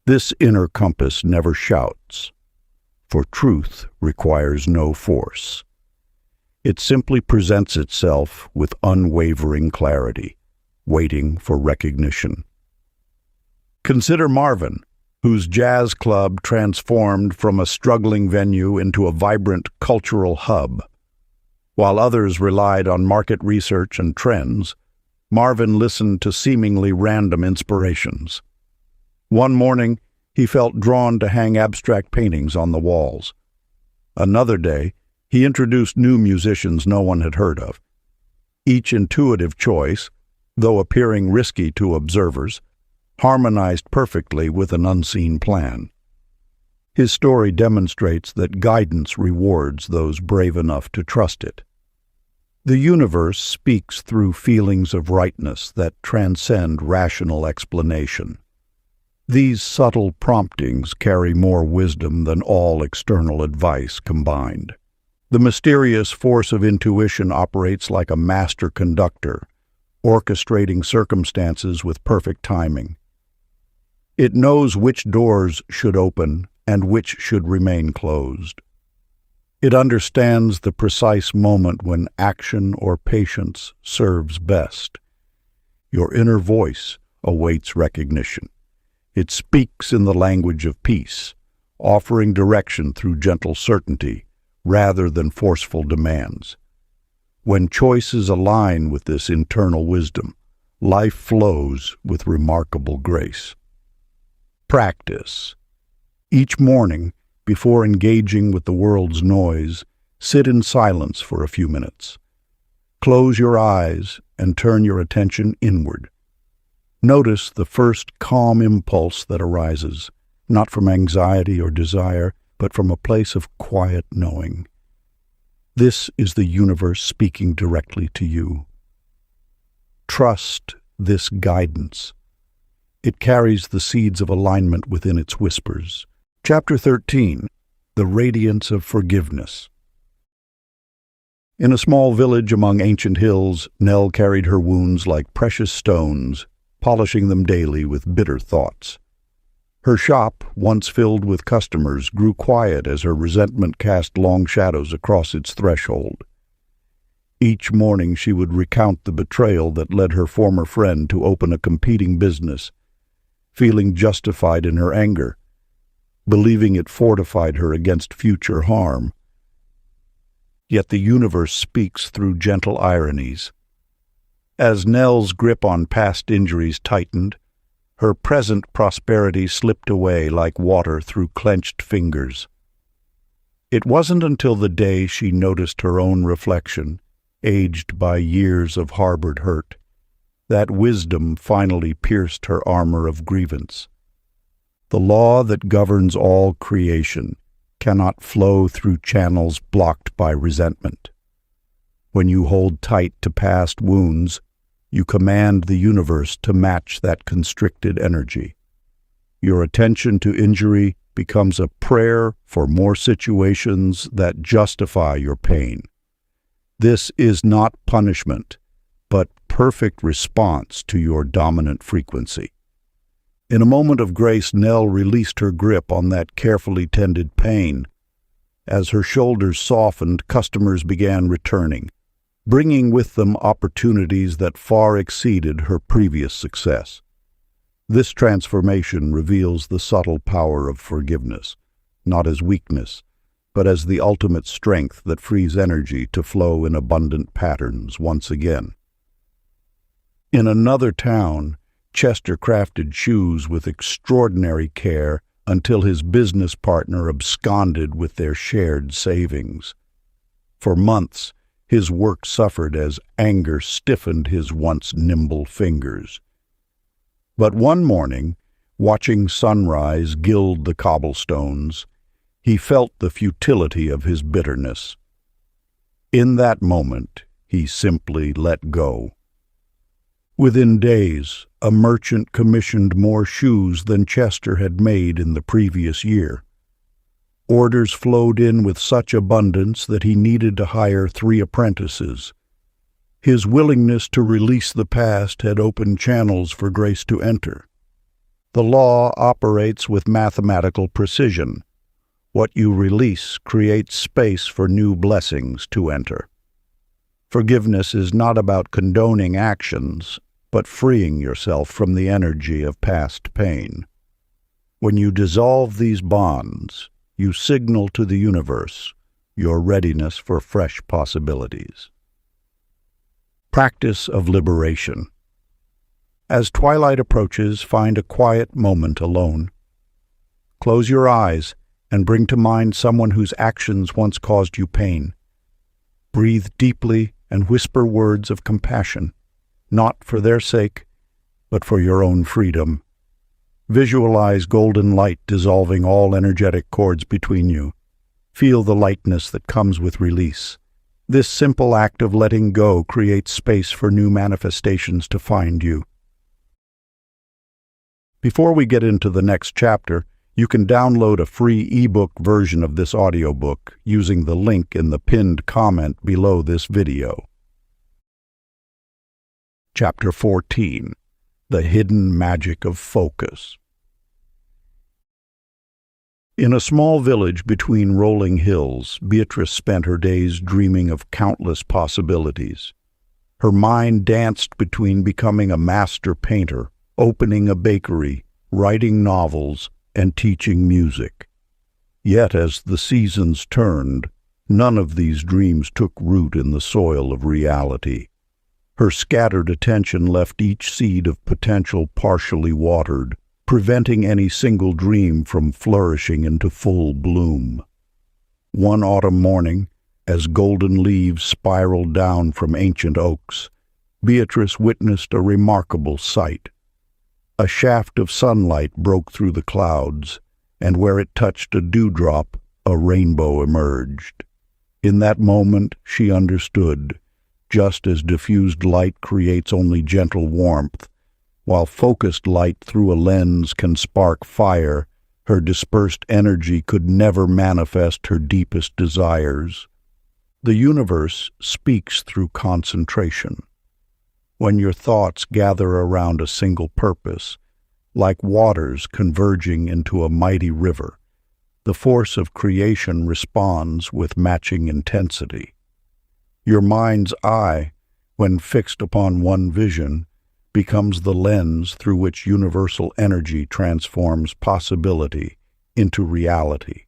This inner compass never shouts, for truth requires no force. It simply presents itself with unwavering clarity, waiting for recognition. Consider Marvin, whose jazz club transformed from a struggling venue into a vibrant cultural hub. While others relied on market research and trends, Marvin listened to seemingly random inspirations. One morning, he felt drawn to hang abstract paintings on the walls. Another day, he introduced new musicians no one had heard of. Each intuitive choice, though appearing risky to observers, harmonized perfectly with an unseen plan. His story demonstrates that guidance rewards those brave enough to trust it. The universe speaks through feelings of rightness that transcend rational explanation. These subtle promptings carry more wisdom than all external advice combined. The mysterious force of intuition operates like a master conductor, orchestrating circumstances with perfect timing. It knows which doors should open and which should remain closed. It understands the precise moment when action or patience serves best. Your inner voice awaits recognition. It speaks in the language of peace, offering direction through gentle certainty rather than forceful demands. When choices align with this internal wisdom, life flows with remarkable grace. Practice. Each morning, before engaging with the world's noise, sit in silence for a few minutes. Close your eyes and turn your attention inward. Notice the first calm impulse that arises, not from anxiety or desire, but from a place of quiet knowing. This is the universe speaking directly to you. Trust this guidance. It carries the seeds of alignment within its whispers. Chapter 13. The Radiance of Forgiveness. In a small village among ancient hills, Nell carried her wounds like precious stones, polishing them daily with bitter thoughts. Her shop, once filled with customers, grew quiet as her resentment cast long shadows across its threshold. Each morning she would recount the betrayal that led her former friend to open a competing business, feeling justified in her anger, believing it fortified her against future harm. Yet the universe speaks through gentle ironies. As Nell's grip on past injuries tightened, her present prosperity slipped away like water through clenched fingers. It wasn't until the day she noticed her own reflection, aged by years of harbored hurt, that wisdom finally pierced her armor of grievance. The law that governs all creation cannot flow through channels blocked by resentment. When you hold tight to past wounds, you command the universe to match that constricted energy. Your attention to injury becomes a prayer for more situations that justify your pain. This is not punishment, but perfect response to your dominant frequency. In a moment of grace, Nell released her grip on that carefully tended pain. As her shoulders softened, customers began returning, bringing with them opportunities that far exceeded her previous success. This transformation reveals the subtle power of forgiveness, not as weakness, but as the ultimate strength that frees energy to flow in abundant patterns once again. In another town, Chester crafted shoes with extraordinary care until his business partner absconded with their shared savings. For months, his work suffered as anger stiffened his once nimble fingers. But one morning, watching sunrise gild the cobblestones, he felt the futility of his bitterness. In that moment, he simply let go. Within days, a merchant commissioned more shoes than Chester had made in the previous year. Orders flowed in with such abundance that he needed to hire 3 apprentices. His willingness to release the past had opened channels for grace to enter. The law operates with mathematical precision. What you release creates space for new blessings to enter. Forgiveness is not about condoning actions, but freeing yourself from the energy of past pain. When you dissolve these bonds, you signal to the universe your readiness for fresh possibilities. Practice of liberation. As twilight approaches, find a quiet moment alone. Close your eyes and bring to mind someone whose actions once caused you pain. Breathe deeply and whisper words of compassion, not for their sake, but for your own freedom. Visualize golden light dissolving all energetic cords between you. Feel the lightness that comes with release. This simple act of letting go creates space for new manifestations to find you. Before we get into the next chapter, you can download a free ebook version of this audiobook using the link in the pinned comment below this video. Chapter 14. The Hidden Magic of Focus. In a small village between rolling hills, Beatrice spent her days dreaming of countless possibilities. Her mind danced between becoming a master painter, opening a bakery, writing novels, and teaching music. Yet as the seasons turned, none of these dreams took root in the soil of reality. Her scattered attention left each seed of potential partially watered, preventing any single dream from flourishing into full bloom. One autumn morning, as golden leaves spiraled down from ancient oaks, Beatrice witnessed a remarkable sight. A shaft of sunlight broke through the clouds, and where it touched a dewdrop, a rainbow emerged. In that moment, she understood. Just as diffused light creates only gentle warmth, while focused light through a lens can spark fire, her dispersed energy could never manifest her deepest desires. The universe speaks through concentration. When your thoughts gather around a single purpose, like waters converging into a mighty river, the force of creation responds with matching intensity. Your mind's eye, when fixed upon one vision, becomes the lens through which universal energy transforms possibility into reality.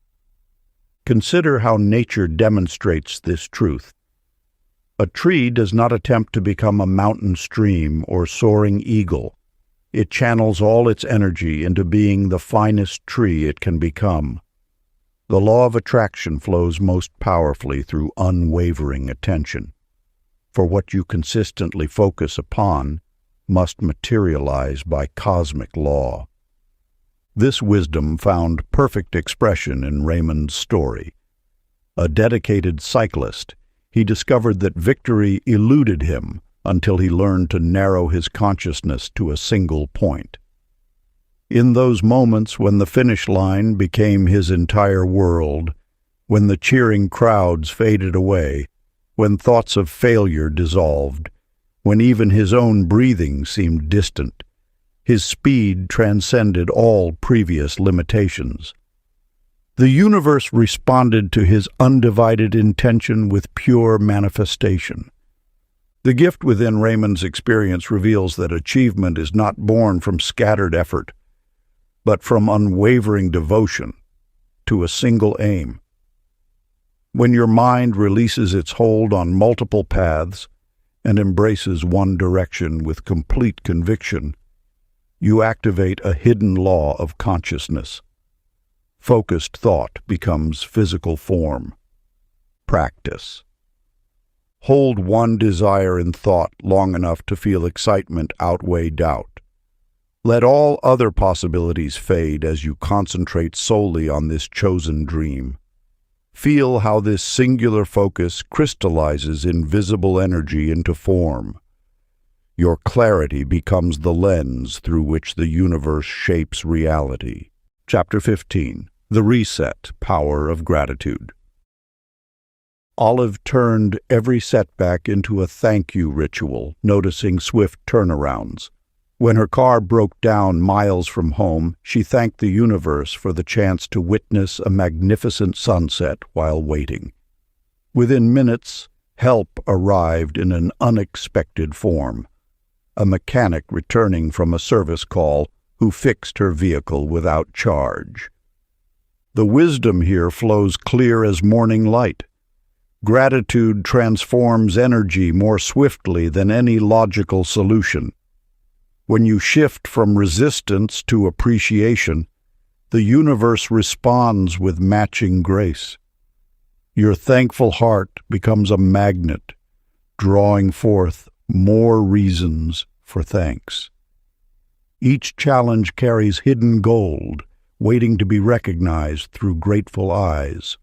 Consider how nature demonstrates this truth. A tree does not attempt to become a mountain stream or soaring eagle. It channels all its energy into being the finest tree it can become. The law of attraction flows most powerfully through unwavering attention. For what you consistently focus upon must materialize by cosmic law. This wisdom found perfect expression in Raymond's story. A dedicated cyclist, he discovered that victory eluded him until he learned to narrow his consciousness to a single point. In those moments when the finish line became his entire world, when the cheering crowds faded away, when thoughts of failure dissolved, when even his own breathing seemed distant, His speed transcended all previous limitations. The universe responded to his undivided intention with pure manifestation. The gift within Raymond's experience reveals that achievement is not born from scattered effort, but from unwavering devotion to a single aim. When your mind releases its hold on multiple paths and embraces one direction with complete conviction, you activate a hidden law of consciousness. Focused thought becomes physical form. Practice. Hold one desire in thought long enough to feel excitement outweigh doubt. Let all other possibilities fade as you concentrate solely on this chosen dream. Feel how this singular focus crystallizes invisible energy into form. Your clarity becomes the lens through which the universe shapes reality. Chapter 15. The Reset Power of Gratitude. Olive turned every setback into a thank you ritual, noticing swift turnarounds. When her car broke down miles from home, she thanked the universe for the chance to witness a magnificent sunset while waiting. Within minutes, help arrived in an unexpected form. A mechanic returning from a service call who fixed her vehicle without charge. The wisdom here flows clear as morning light. Gratitude transforms energy more swiftly than any logical solution. When you shift from resistance to appreciation, the universe responds with matching grace. Your thankful heart becomes a magnet, drawing forth more reasons for thanks. Each challenge carries hidden gold, waiting to be recognized through grateful eyes.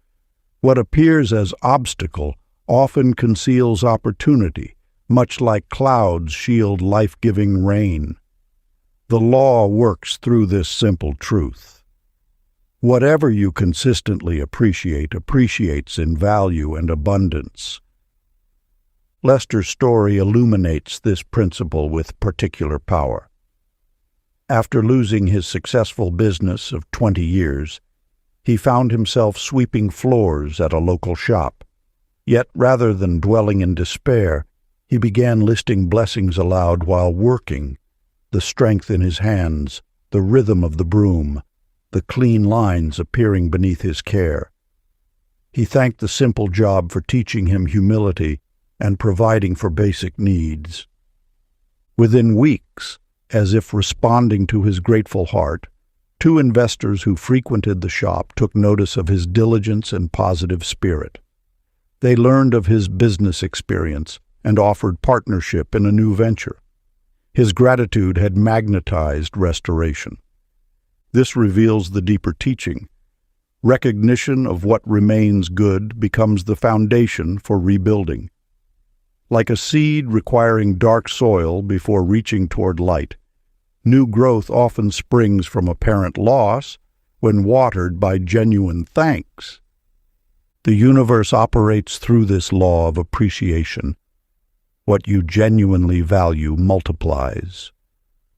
What appears as obstacle often conceals opportunity, much like clouds shield life-giving rain. The law works through this simple truth. Whatever you consistently appreciate appreciates in value and abundance. Lester's story illuminates this principle with particular power. After losing his successful business of 20 years, he found himself sweeping floors at a local shop. Yet rather than dwelling in despair, he began listing blessings aloud while working, the strength in his hands, the rhythm of the broom, the clean lines appearing beneath his care. He thanked the simple job for teaching him humility and providing for basic needs. Within weeks, as if responding to his grateful heart, 2 investors who frequented the shop took notice of his diligence and positive spirit. They learned of his business experience and offered partnership in a new venture. His gratitude had magnetized restoration. This reveals the deeper teaching. Recognition of what remains good becomes the foundation for rebuilding. Like a seed requiring dark soil before reaching toward light, new growth often springs from apparent loss when watered by genuine thanks. The universe operates through this law of appreciation. What you genuinely value multiplies.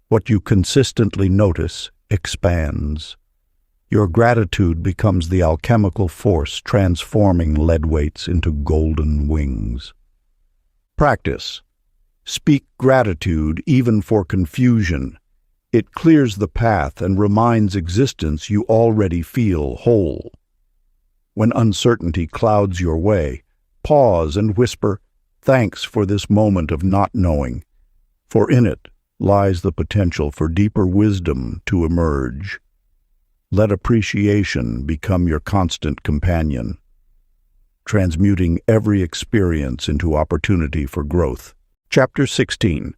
What you consistently notice expands. Your gratitude becomes the alchemical force transforming lead weights into golden wings. Practice. Speak gratitude even for confusion. It clears the path and reminds existence you already feel whole. When uncertainty clouds your way, pause and whisper, "Thanks for this moment of not knowing," for in it lies the potential for deeper wisdom to emerge. Let appreciation become your constant companion, transmuting every experience into opportunity for growth. Chapter 16.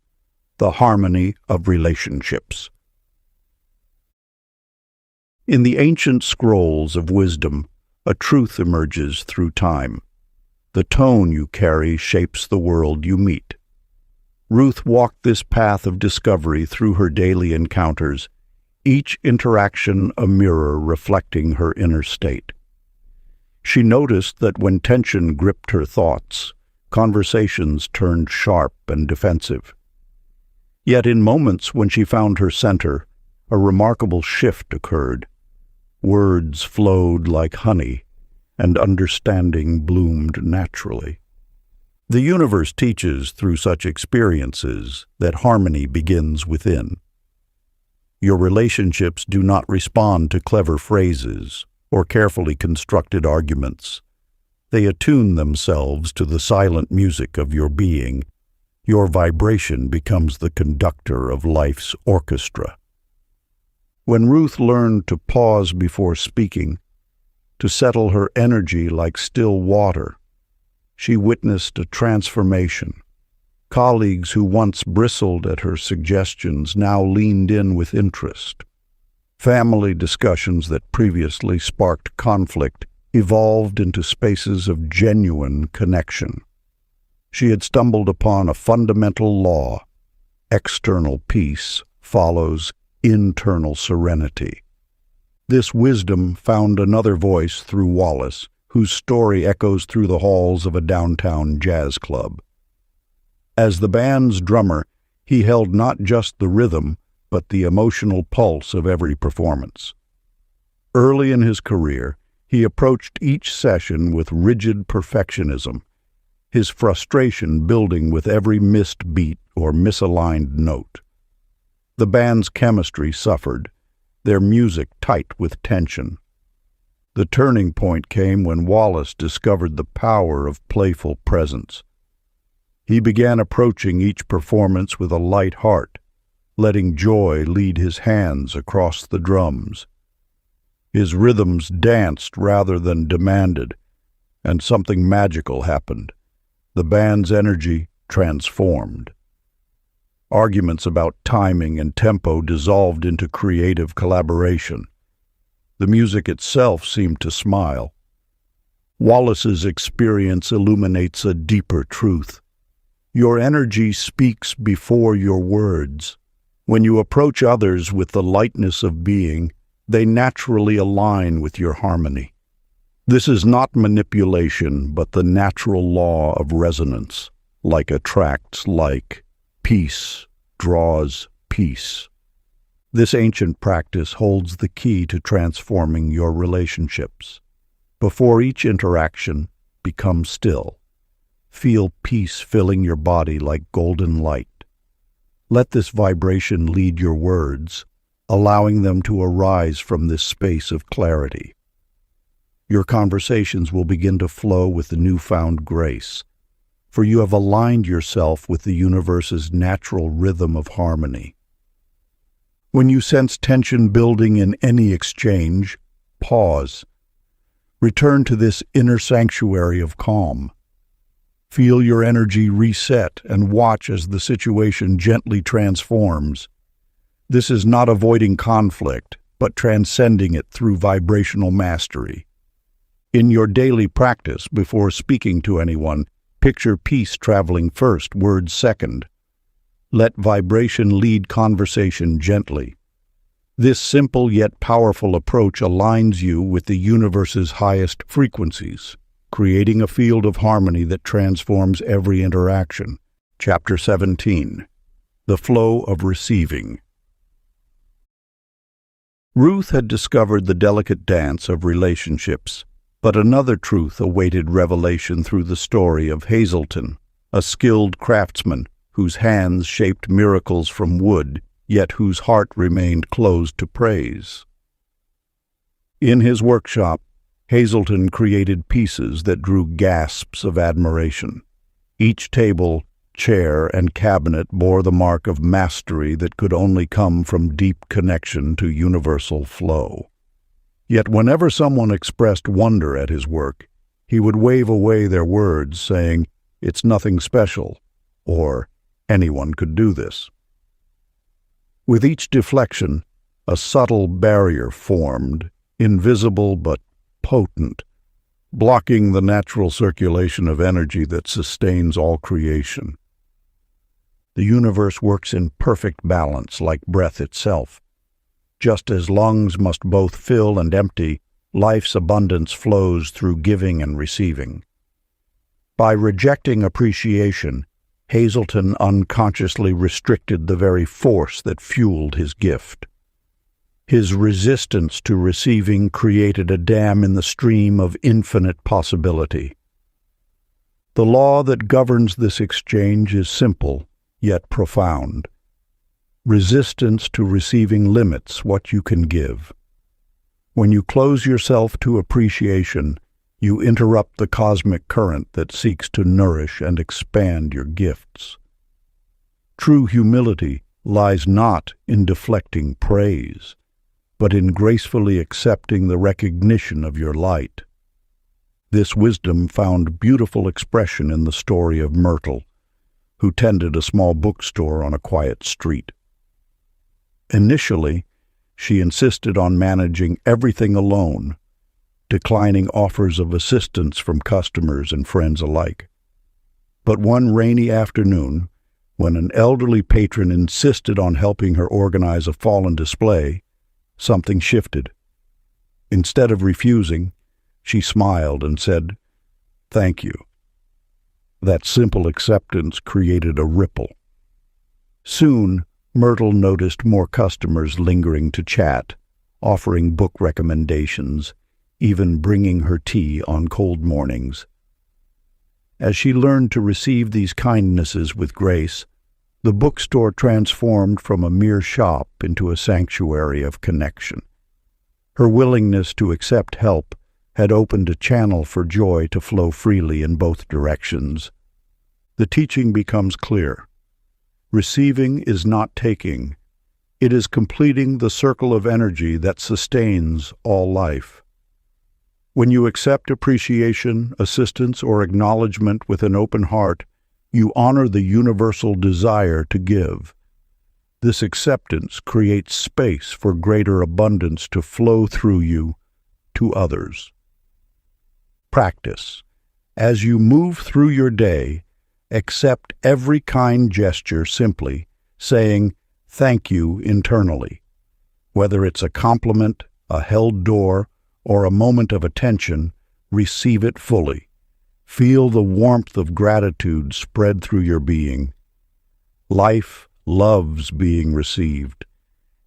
The Harmony of Relationships. In the ancient scrolls of wisdom, a truth emerges through time. The tone you carry shapes the world you meet. Ruth walked this path of discovery through her daily encounters, each interaction a mirror reflecting her inner state. She noticed that when tension gripped her thoughts, conversations turned sharp and defensive. Yet in moments when she found her center, a remarkable shift occurred. Words flowed like honey, and understanding bloomed naturally. The universe teaches through such experiences that harmony begins within. Your relationships do not respond to clever phrases or carefully constructed arguments. They attune themselves to the silent music of your being. Your vibration becomes the conductor of life's orchestra. When Ruth learned to pause before speaking, to settle her energy like still water, she witnessed a transformation. Colleagues who once bristled at her suggestions now leaned in with interest. Family discussions that previously sparked conflict evolved into spaces of genuine connection. She had stumbled upon a fundamental law: external peace follows internal serenity. This wisdom found another voice through Wallace, whose story echoes through the halls of a downtown jazz club. As the band's drummer, he held not just the rhythm, but the emotional pulse of every performance. Early in his career, he approached each session with rigid perfectionism, his frustration building with every missed beat or misaligned note. The band's chemistry suffered, their music tight with tension. The turning point came when Wallace discovered the power of playful presence. He began approaching each performance with a light heart, letting joy lead his hands across the drums. His rhythms danced rather than demanded, and something magical happened. The band's energy transformed. Arguments about timing and tempo dissolved into creative collaboration. The music itself seemed to smile. Wallace's experience illuminates a deeper truth. Your energy speaks before your words. When you approach others with the lightness of being, they naturally align with your harmony. This is not manipulation, but the natural law of resonance. Like attracts like, peace draws peace. This ancient practice holds the key to transforming your relationships. Before each interaction, become still. Feel peace filling your body like golden light. Let this vibration lead your words, allowing them to arise from this space of clarity. Your conversations will begin to flow with the newfound grace, for you have aligned yourself with the universe's natural rhythm of harmony. When you sense tension building in any exchange, pause. Return to this inner sanctuary of calm. Feel your energy reset and watch as the situation gently transforms. This is not avoiding conflict, but transcending it through vibrational mastery. In your daily practice, before speaking to anyone, picture peace traveling first, words second. Let vibration lead conversation gently. This simple yet powerful approach aligns you with the universe's highest frequencies, creating a field of harmony that transforms every interaction. Chapter 17. The Flow of Receiving. Ruth had discovered the delicate dance of relationships, but another truth awaited revelation through the story of Hazelton, a skilled craftsman whose hands shaped miracles from wood, yet whose heart remained closed to praise. In his workshop, Hazelton created pieces that drew gasps of admiration. Each table, chair, and cabinet bore the mark of mastery that could only come from deep connection to universal flow. Yet whenever someone expressed wonder at his work, he would wave away their words, saying, "It's nothing special," or "Anyone could do this." With each deflection, a subtle barrier formed, invisible but potent, blocking the natural circulation of energy that sustains all creation. The universe works in perfect balance, like breath itself. Just as lungs must both fill and empty, life's abundance flows through giving and receiving. By rejecting appreciation, Hazelton unconsciously restricted the very force that fueled his gift. His resistance to receiving created a dam in the stream of infinite possibility. The law that governs this exchange is simple, yet profound. Resistance to receiving limits what you can give. When you close yourself to appreciation, you interrupt the cosmic current that seeks to nourish and expand your gifts. True humility lies not in deflecting praise, but in gracefully accepting the recognition of your light. This wisdom found beautiful expression in the story of Myrtle, who tended a small bookstore on a quiet street. Initially, she insisted on managing everything alone, declining offers of assistance from customers and friends alike. But one rainy afternoon, when an elderly patron insisted on helping her organize a fallen display, something shifted. Instead of refusing, she smiled and said, "Thank you." That simple acceptance created a ripple. Soon, Myrtle noticed more customers lingering to chat, offering book recommendations, even bringing her tea on cold mornings. As she learned to receive these kindnesses with grace, the bookstore transformed from a mere shop into a sanctuary of connection. Her willingness to accept help had opened a channel for joy to flow freely in both directions. The teaching becomes clear. Receiving is not taking. It is completing the circle of energy that sustains all life. When you accept appreciation, assistance, or acknowledgement with an open heart, you honor the universal desire to give. This acceptance creates space for greater abundance to flow through you to others. Practice. As you move through your day, accept every kind gesture simply, saying thank you internally. Whether it's a compliment, a held door, or a moment of attention, receive it fully. Feel the warmth of gratitude spread through your being. Life loves being received,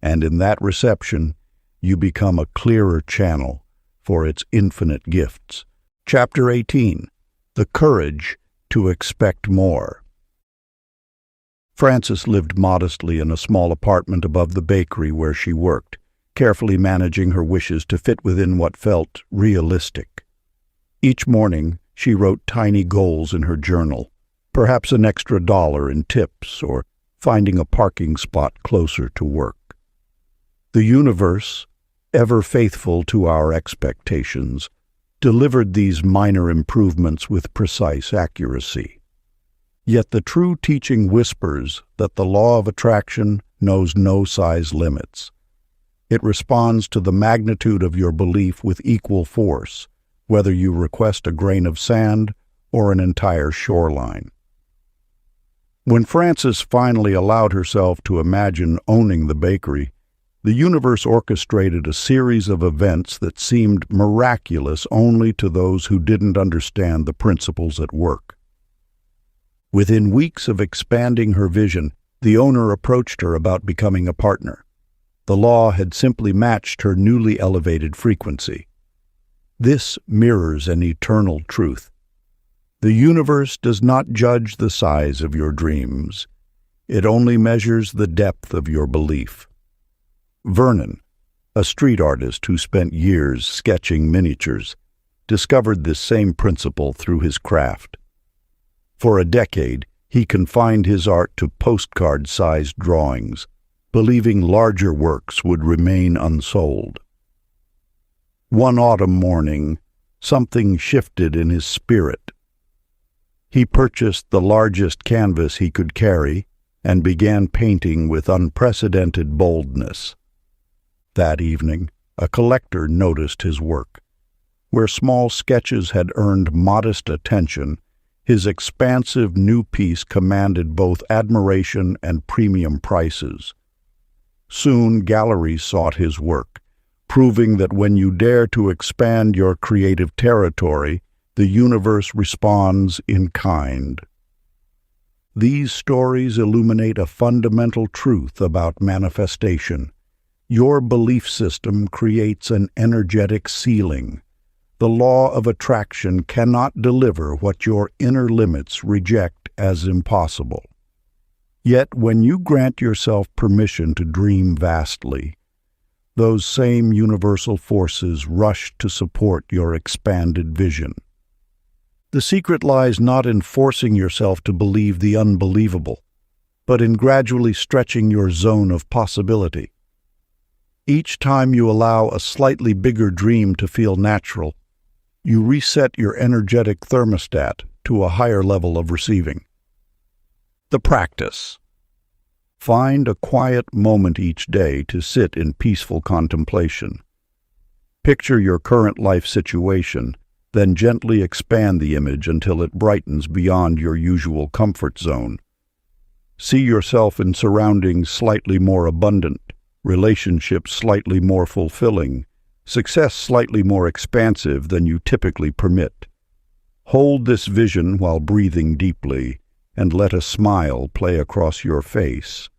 and in that reception, you become a clearer channel for its infinite gifts. Chapter 18. The Courage to Expect More. Frances lived modestly in a small apartment above the bakery where she worked, carefully managing her wishes to fit within what felt realistic. Each morning, she wrote tiny goals in her journal, perhaps an extra $1 in tips or finding a parking spot closer to work. The universe, ever faithful to our expectations, delivered these minor improvements with precise accuracy. Yet the true teaching whispers that the law of attraction knows no size limits. It responds to the magnitude of your belief with equal force, whether you request a grain of sand or an entire shoreline. When Frances finally allowed herself to imagine owning the bakery, the universe orchestrated a series of events that seemed miraculous only to those who didn't understand the principles at work. Within weeks of expanding her vision, the owner approached her about becoming a partner. The law had simply matched her newly elevated frequency. This mirrors an eternal truth. The universe does not judge the size of your dreams. It only measures the depth of your belief. Vernon, a street artist who spent years sketching miniatures, discovered this same principle through his craft. For a decade, he confined his art to postcard-sized drawings, believing larger works would remain unsold. One autumn morning, something shifted in his spirit. He purchased the largest canvas he could carry and began painting with unprecedented boldness. That evening, a collector noticed his work. Where small sketches had earned modest attention, his expansive new piece commanded both admiration and premium prices. Soon galleries sought his work, proving that when you dare to expand your creative territory, the universe responds in kind. These stories illuminate a fundamental truth about manifestation. Your belief system creates an energetic ceiling. The law of attraction cannot deliver what your inner limits reject as impossible. Yet when you grant yourself permission to dream vastly, those same universal forces rush to support your expanded vision. The secret lies not in forcing yourself to believe the unbelievable, but in gradually stretching your zone of possibility. Each time you allow a slightly bigger dream to feel natural, you reset your energetic thermostat to a higher level of receiving. The practice. Find a quiet moment each day to sit in peaceful contemplation. Picture your current life situation, then gently expand the image until it brightens beyond your usual comfort zone. See yourself in surroundings slightly more abundant, relationships slightly more fulfilling, success slightly more expansive than you typically permit. Hold this vision while breathing deeply, and let a smile play across your face,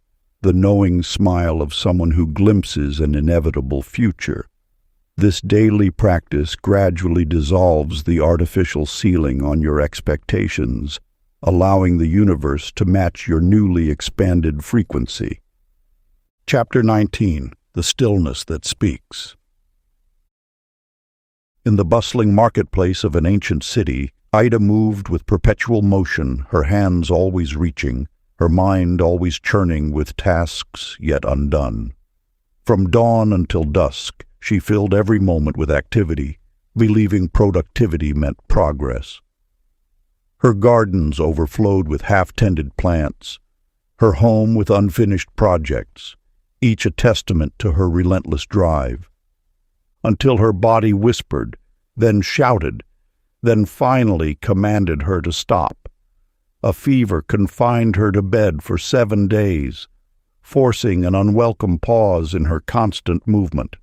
the knowing smile of someone who glimpses an inevitable future. This daily practice gradually dissolves the artificial ceiling on your expectations, allowing the universe to match your newly expanded frequency. Chapter 19. The Stillness That Speaks. In the bustling marketplace of an ancient city, Ida moved with perpetual motion, her hands always reaching, her mind always churning with tasks yet undone. From dawn until dusk, she filled every moment with activity, believing productivity meant progress. Her gardens overflowed with half-tended plants, her home with unfinished projects, each a testament to her relentless drive. Until her body whispered, then shouted, then finally commanded her to stop. A fever confined her to bed for 7 days, forcing an unwelcome pause in her constant movement.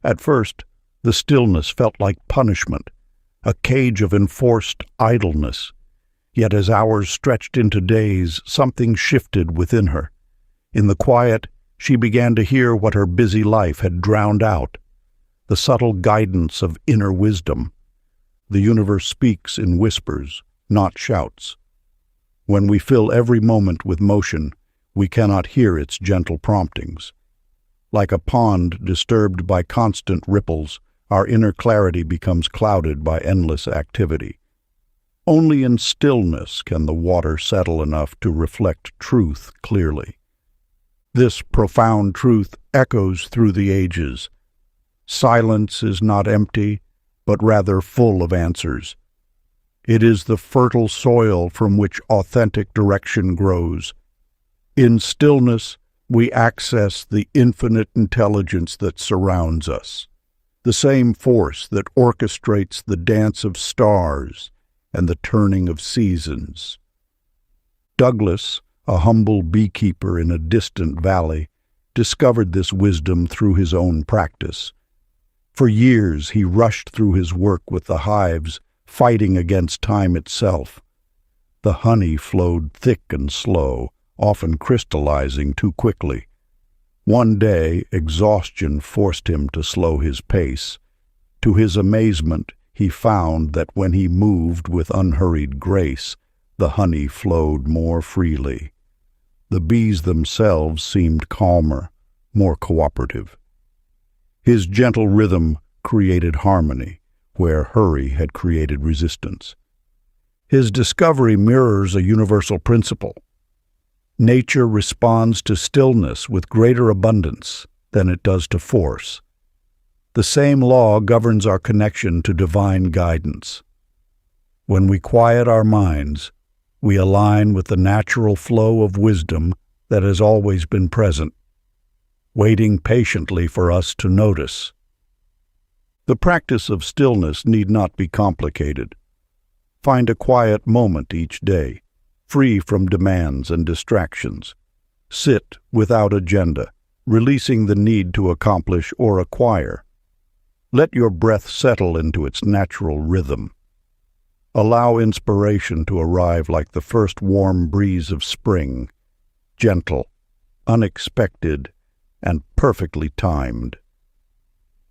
At first, the stillness felt like punishment, a cage of enforced idleness. Yet as hours stretched into days, something shifted within her. In the quiet, she began to hear what her busy life had drowned out, the subtle guidance of inner wisdom. The universe speaks in whispers, not shouts. When we fill every moment with motion, we cannot hear its gentle promptings. Like a pond disturbed by constant ripples, our inner clarity becomes clouded by endless activity. Only in stillness can the water settle enough to reflect truth clearly. This profound truth echoes through the ages. Silence is not empty, but rather full of answers. It is the fertile soil from which authentic direction grows. In stillness, we access the infinite intelligence that surrounds us, the same force that orchestrates the dance of stars and the turning of seasons. Douglas, a humble beekeeper in a distant valley, discovered this wisdom through his own practice. For years he rushed through his work with the hives, fighting against time itself. The honey flowed thick and slow, often crystallizing too quickly. One day, exhaustion forced him to slow his pace. To his amazement, he found that when he moved with unhurried grace, the honey flowed more freely. The bees themselves seemed calmer, more cooperative. His gentle rhythm created harmony, where hurry had created resistance. His discovery mirrors a universal principle. Nature responds to stillness with greater abundance than it does to force. The same law governs our connection to divine guidance. When we quiet our minds, we align with the natural flow of wisdom that has always been present, waiting patiently for us to notice. The practice of stillness need not be complicated. Find a quiet moment each day, free from demands and distractions. Sit without agenda, releasing the need to accomplish or acquire. Let your breath settle into its natural rhythm. Allow inspiration to arrive like the first warm breeze of spring, gentle, unexpected, and perfectly timed.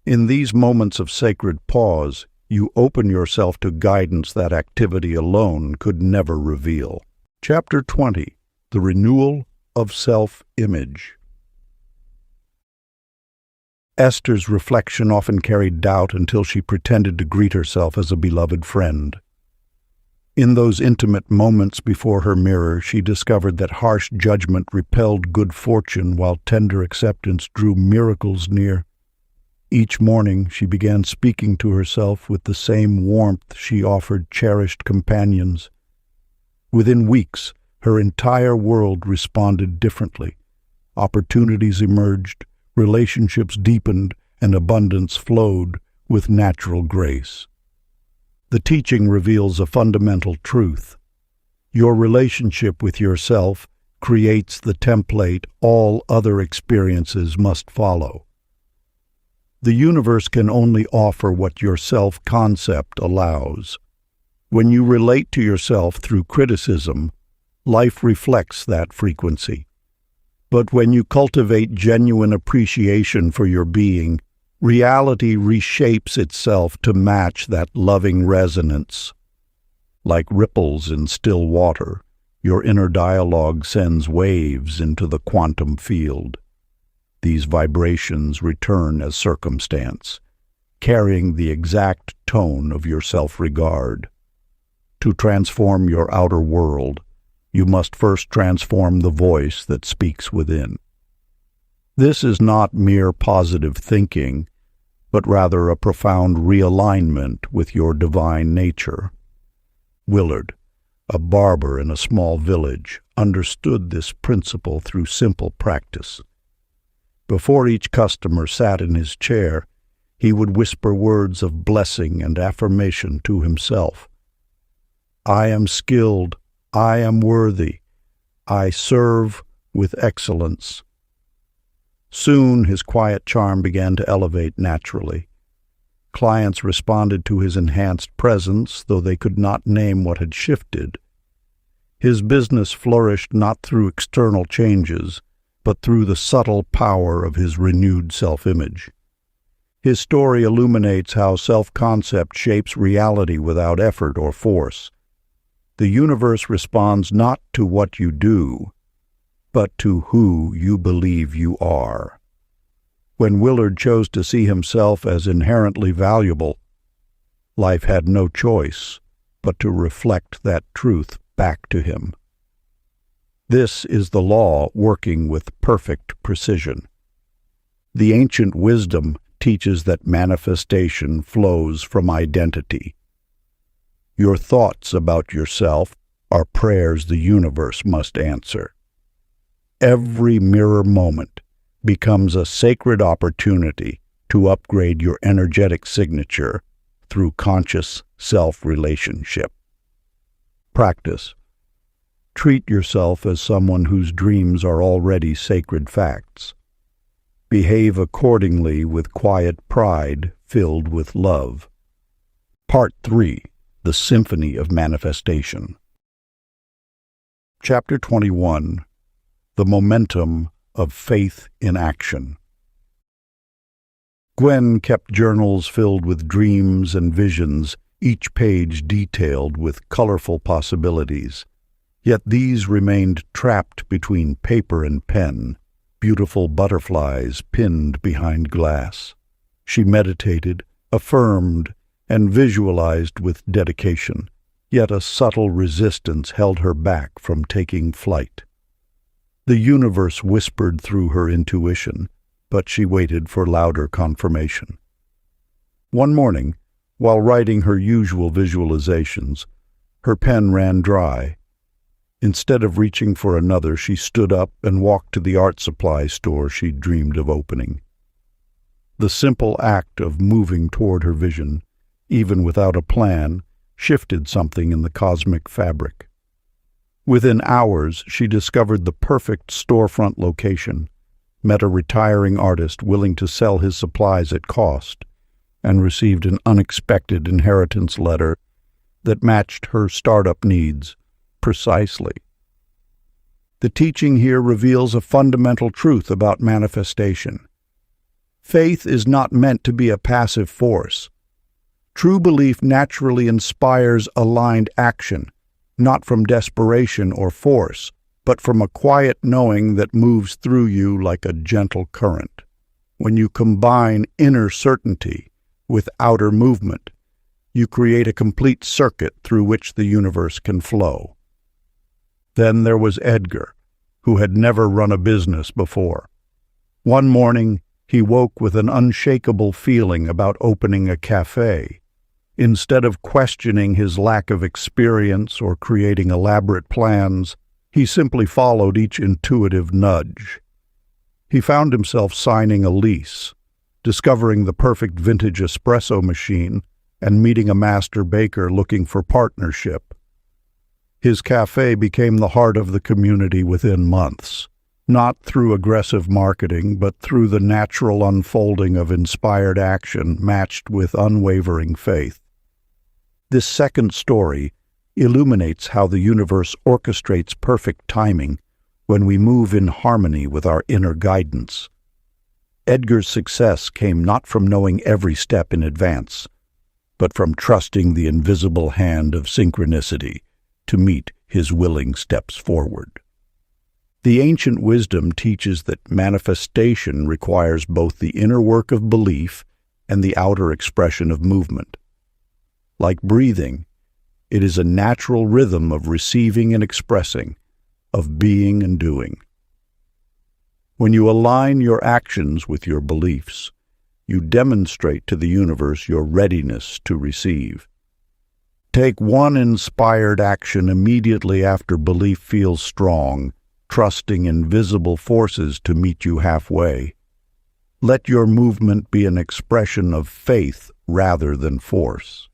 In these moments of sacred pause, you open yourself to guidance that activity alone could never reveal. Chapter 20. The Renewal of Self-Image. Esther's reflection often carried doubt until she pretended to greet herself as a beloved friend. In those intimate moments before her mirror, she discovered that harsh judgment repelled good fortune while tender acceptance drew miracles near. Each morning she began speaking to herself with the same warmth she offered cherished companions. Within weeks, her entire world responded differently. Opportunities emerged, relationships deepened, and abundance flowed with natural grace. The teaching reveals a fundamental truth. Your relationship with yourself creates the template all other experiences must follow. The universe can only offer what your self-concept allows. When you relate to yourself through criticism, life reflects that frequency. But when you cultivate genuine appreciation for your being, reality reshapes itself to match that loving resonance. Like ripples in still water, your inner dialogue sends waves into the quantum field. These vibrations return as circumstance, carrying the exact tone of your self-regard. To transform your outer world, you must first transform the voice that speaks within. This is not mere positive thinking, but rather a profound realignment with your divine nature. Willard, a barber in a small village, understood this principle through simple practice. Before each customer sat in his chair, he would whisper words of blessing and affirmation to himself. I am skilled, I am worthy, I serve with excellence. Soon his quiet charm began to elevate naturally. Clients responded to his enhanced presence, though they could not name what had shifted. His business flourished not through external changes, but through the subtle power of his renewed self-image. His story illuminates how self-concept shapes reality without effort or force. The universe responds not to what you do, but to who you believe you are. When Willard chose to see himself as inherently valuable, life had no choice but to reflect that truth back to him. This is the law working with perfect precision. The ancient wisdom teaches that manifestation flows from identity. Your thoughts about yourself are prayers the universe must answer. Every mirror moment becomes a sacred opportunity to upgrade your energetic signature through conscious self-relationship. Practice. Treat yourself as someone whose dreams are already sacred facts. Behave accordingly with quiet pride filled with love. Part 3. The Symphony of Manifestation. Chapter 21. The Momentum of Faith in Action. Gwen kept journals filled with dreams and visions, each page detailed with colorful possibilities. Yet these remained trapped between paper and pen, beautiful butterflies pinned behind glass. She meditated, affirmed, and visualized with dedication, yet a subtle resistance held her back from taking flight. The universe whispered through her intuition, but she waited for louder confirmation. One morning, while writing her usual visualizations, her pen ran dry. Instead of reaching for another, she stood up and walked to the art supply store she'd dreamed of opening. The simple act of moving toward her vision, even without a plan, shifted something in the cosmic fabric. Within hours, she discovered the perfect storefront location, met a retiring artist willing to sell his supplies at cost, and received an unexpected inheritance letter that matched her startup needs precisely. The teaching here reveals a fundamental truth about manifestation. Faith is not meant to be a passive force. True belief naturally inspires aligned action, not from desperation or force, but from a quiet knowing that moves through you like a gentle current. When you combine inner certainty with outer movement, you create a complete circuit through which the universe can flow. Then there was Edgar, who had never run a business before. One morning, he woke with an unshakable feeling about opening a cafe. Instead of questioning his lack of experience or creating elaborate plans, he simply followed each intuitive nudge. He found himself signing a lease, discovering the perfect vintage espresso machine, and meeting a master baker looking for partnership. His cafe became the heart of the community within months, not through aggressive marketing, but through the natural unfolding of inspired action matched with unwavering faith. This second story illuminates how the universe orchestrates perfect timing when we move in harmony with our inner guidance. Edgar's success came not from knowing every step in advance, but from trusting the invisible hand of synchronicity to meet his willing steps forward. The ancient wisdom teaches that manifestation requires both the inner work of belief and the outer expression of movement. Like breathing, it is a natural rhythm of receiving and expressing, of being and doing. When you align your actions with your beliefs, you demonstrate to the universe your readiness to receive. Take one inspired action immediately after belief feels strong, trusting invisible forces to meet you halfway. Let your movement be an expression of faith rather than force.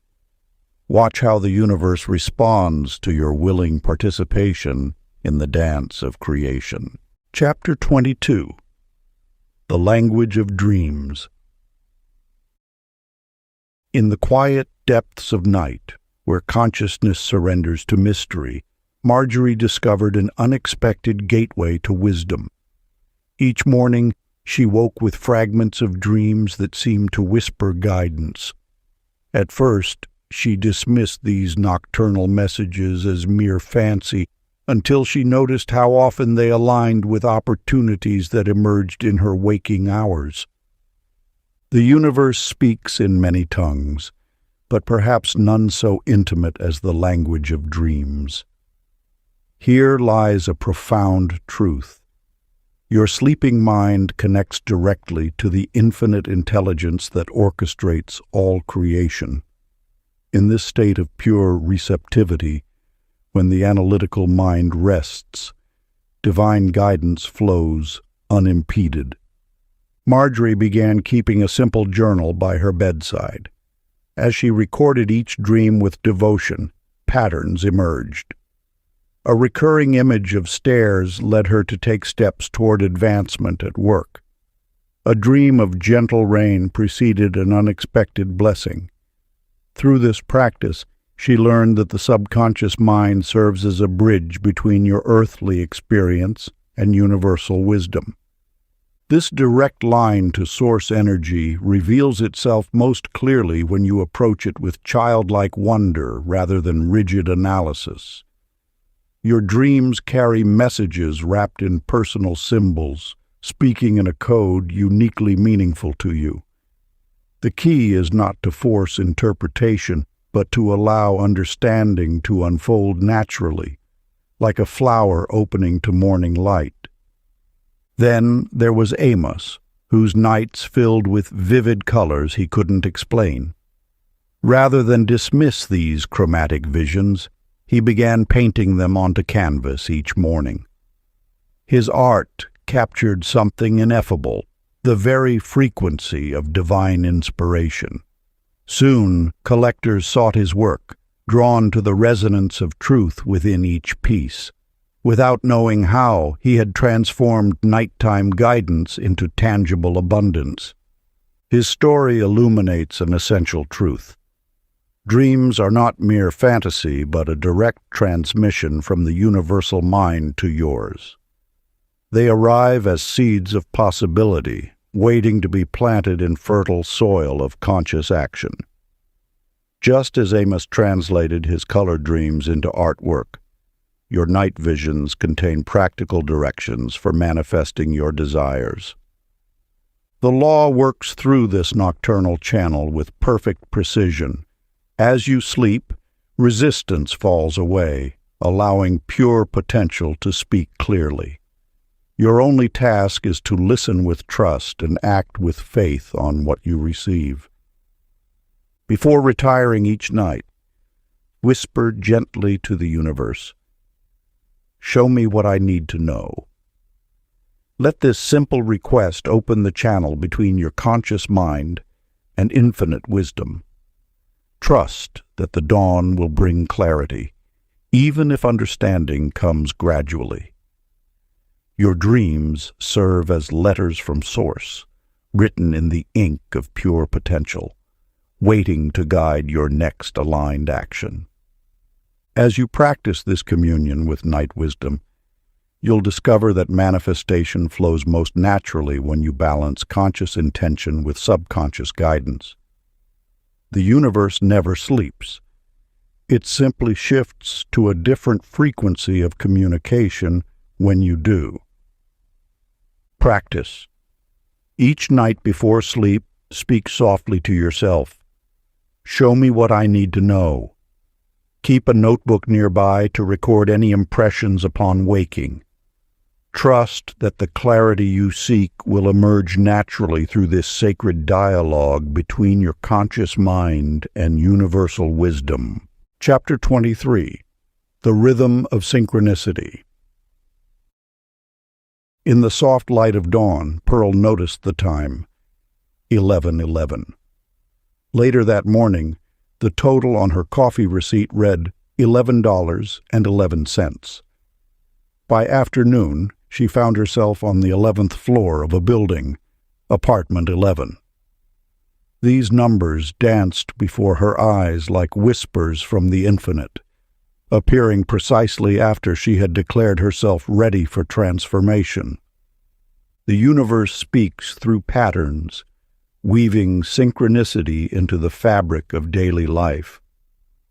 Watch how the universe responds to your willing participation in the dance of creation. Chapter 22. The Language of Dreams. In the quiet depths of night, where consciousness surrenders to mystery, Marjorie discovered an unexpected gateway to wisdom. Each morning, she woke with fragments of dreams that seemed to whisper guidance. At first, she dismissed these nocturnal messages as mere fancy until she noticed how often they aligned with opportunities that emerged in her waking hours. The universe speaks in many tongues, but perhaps none so intimate as the language of dreams. Here lies a profound truth. Your sleeping mind connects directly to the infinite intelligence that orchestrates all creation. In this state of pure receptivity, when the analytical mind rests, divine guidance flows unimpeded. Marjorie began keeping a simple journal by her bedside. As she recorded each dream with devotion, patterns emerged. A recurring image of stairs led her to take steps toward advancement at work. A dream of gentle rain preceded an unexpected blessing. Through this practice, she learned that the subconscious mind serves as a bridge between your earthly experience and universal wisdom. This direct line to source energy reveals itself most clearly when you approach it with childlike wonder rather than rigid analysis. Your dreams carry messages wrapped in personal symbols, speaking in a code uniquely meaningful to you. The key is not to force interpretation, but to allow understanding to unfold naturally, like a flower opening to morning light. Then there was Amos, whose nights filled with vivid colors he couldn't explain. Rather than dismiss these chromatic visions, he began painting them onto canvas each morning. His art captured something ineffable, the very frequency of divine inspiration. Soon, collectors sought his work, drawn to the resonance of truth within each piece. Without knowing how, he had transformed nighttime guidance into tangible abundance. His story illuminates an essential truth. Dreams are not mere fantasy, but a direct transmission from the universal mind to yours. They arrive as seeds of possibility, waiting to be planted in fertile soil of conscious action. Just as Amos translated his colored dreams into artwork, your night visions contain practical directions for manifesting your desires. The law works through this nocturnal channel with perfect precision. As you sleep, resistance falls away, allowing pure potential to speak clearly. Your only task is to listen with trust and act with faith on what you receive. Before retiring each night, whisper gently to the universe, "Show me what I need to know." Let this simple request open the channel between your conscious mind and infinite wisdom. Trust that the dawn will bring clarity, even if understanding comes gradually. Your dreams serve as letters from Source, written in the ink of pure potential, waiting to guide your next aligned action. As you practice this communion with night wisdom, you'll discover that manifestation flows most naturally when you balance conscious intention with subconscious guidance. The universe never sleeps. It simply shifts to a different frequency of communication when you do. Practice. Each night before sleep, speak softly to yourself. "Show me what I need to know." Keep a notebook nearby to record any impressions upon waking. Trust that the clarity you seek will emerge naturally through this sacred dialogue between your conscious mind and universal wisdom. Chapter 23. The Rhythm of Synchronicity. In the soft light of dawn, Pearl noticed the time, 11:11. Later that morning, the total on her coffee receipt read $11.11. By afternoon, she found herself on the 11th floor of a building, apartment 11. These numbers danced before her eyes like whispers from the infinite, appearing precisely after she had declared herself ready for transformation. The universe speaks through patterns, weaving synchronicity into the fabric of daily life.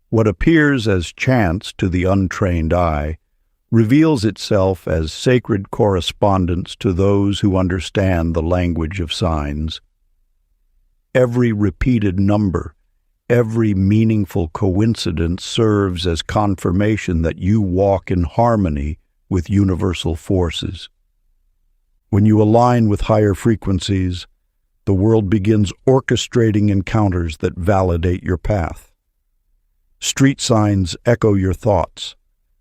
What appears as chance to the untrained eye reveals itself as sacred correspondence to those who understand the language of signs. Every repeated number, every meaningful coincidence serves as confirmation that you walk in harmony with universal forces. When you align with higher frequencies, the world begins orchestrating encounters that validate your path. Street signs echo your thoughts.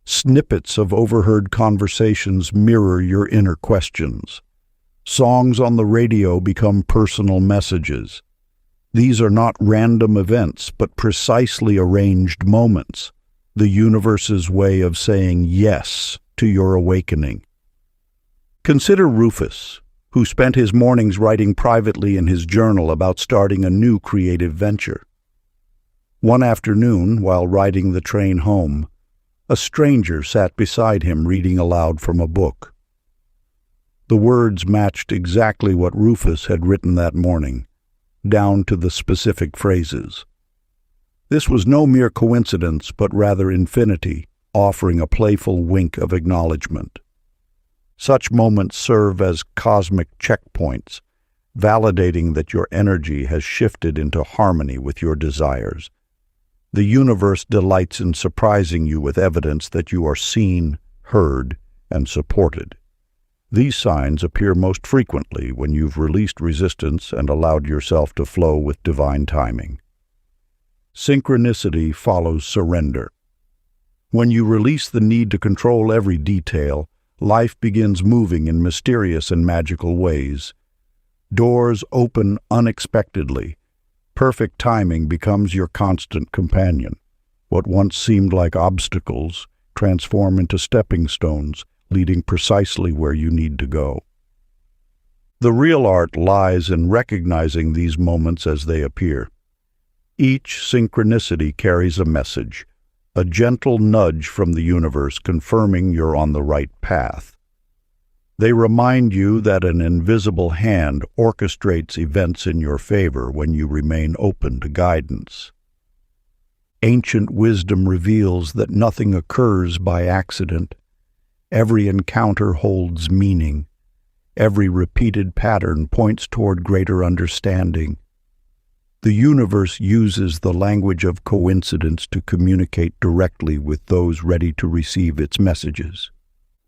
Snippets of overheard conversations mirror your inner questions. Songs on the radio become personal messages. These are not random events, but precisely arranged moments, the universe's way of saying yes to your awakening. Consider Rufus, who spent his mornings writing privately in his journal about starting a new creative venture. One afternoon, while riding the train home, a stranger sat beside him reading aloud from a book. The words matched exactly what Rufus had written that morning, down to the specific phrases. This was no mere coincidence, but rather infinity, offering a playful wink of acknowledgement. Such moments serve as cosmic checkpoints, validating that your energy has shifted into harmony with your desires. The universe delights in surprising you with evidence that you are seen, heard, and supported. These signs appear most frequently when you've released resistance and allowed yourself to flow with divine timing. Synchronicity follows surrender. When you release the need to control every detail, life begins moving in mysterious and magical ways. Doors open unexpectedly. Perfect timing becomes your constant companion. What once seemed like obstacles transform into stepping stones, leading precisely where you need to go. The real art lies in recognizing these moments as they appear. Each synchronicity carries a message, a gentle nudge from the universe confirming you're on the right path. They remind you that an invisible hand orchestrates events in your favor when you remain open to guidance. Ancient wisdom reveals that nothing occurs by accident. Every encounter holds meaning. Every repeated pattern points toward greater understanding. The universe uses the language of coincidence to communicate directly with those ready to receive its messages.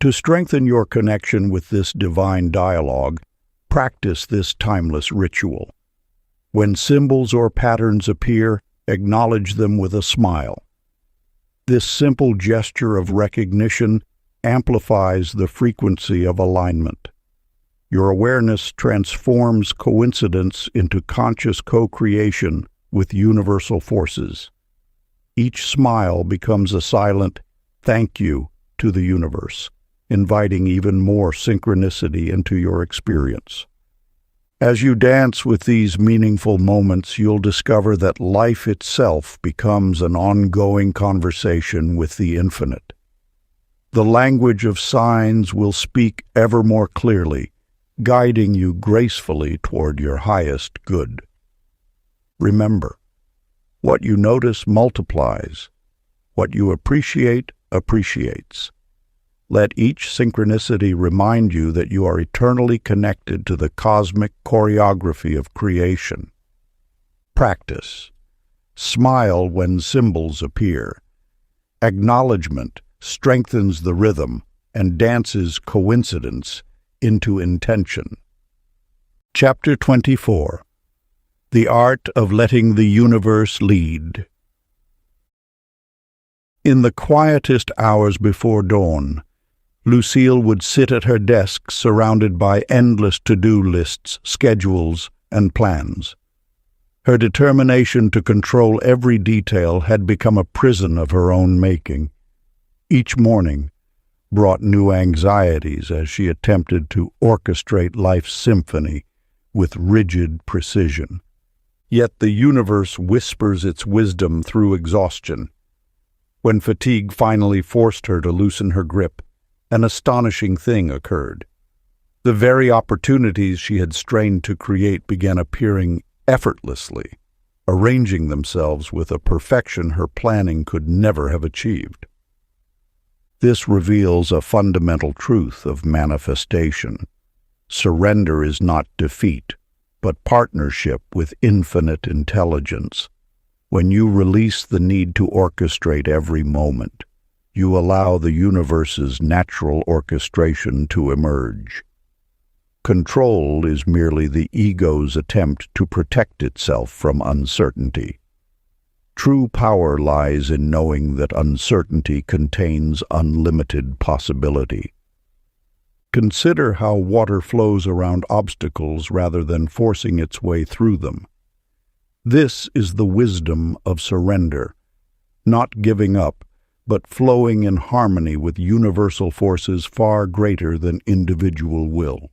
To strengthen your connection with this divine dialogue, practice this timeless ritual. When symbols or patterns appear, acknowledge them with a smile. This simple gesture of recognition amplifies the frequency of alignment. Your awareness transforms coincidence into conscious co-creation with universal forces. Each smile becomes a silent thank you to the universe, inviting even more synchronicity into your experience. As you dance with these meaningful moments, you'll discover that life itself becomes an ongoing conversation with the infinite. The language of signs will speak ever more clearly, guiding you gracefully toward your highest good. Remember, what you notice multiplies. What you appreciate appreciates. Let each synchronicity remind you that you are eternally connected to the cosmic choreography of creation. Practice. Smile when symbols appear. Acknowledgement strengthens the rhythm and dances coincidence into intention. Chapter 24. The Art of Letting the Universe Lead. In the quietest hours before dawn, Lucille would sit at her desk surrounded by endless to-do lists, schedules, and plans. Her determination to control every detail had become a prison of her own making. Each morning brought new anxieties as she attempted to orchestrate life's symphony with rigid precision. Yet the universe whispers its wisdom through exhaustion. When fatigue finally forced her to loosen her grip, an astonishing thing occurred. The very opportunities she had strained to create began appearing effortlessly, arranging themselves with a perfection her planning could never have achieved. This reveals a fundamental truth of manifestation. Surrender is not defeat, but partnership with infinite intelligence. When you release the need to orchestrate every moment, you allow the universe's natural orchestration to emerge. Control is merely the ego's attempt to protect itself from uncertainty. True power lies in knowing that uncertainty contains unlimited possibility. Consider how water flows around obstacles rather than forcing its way through them. This is the wisdom of surrender, not giving up, but flowing in harmony with universal forces far greater than individual will.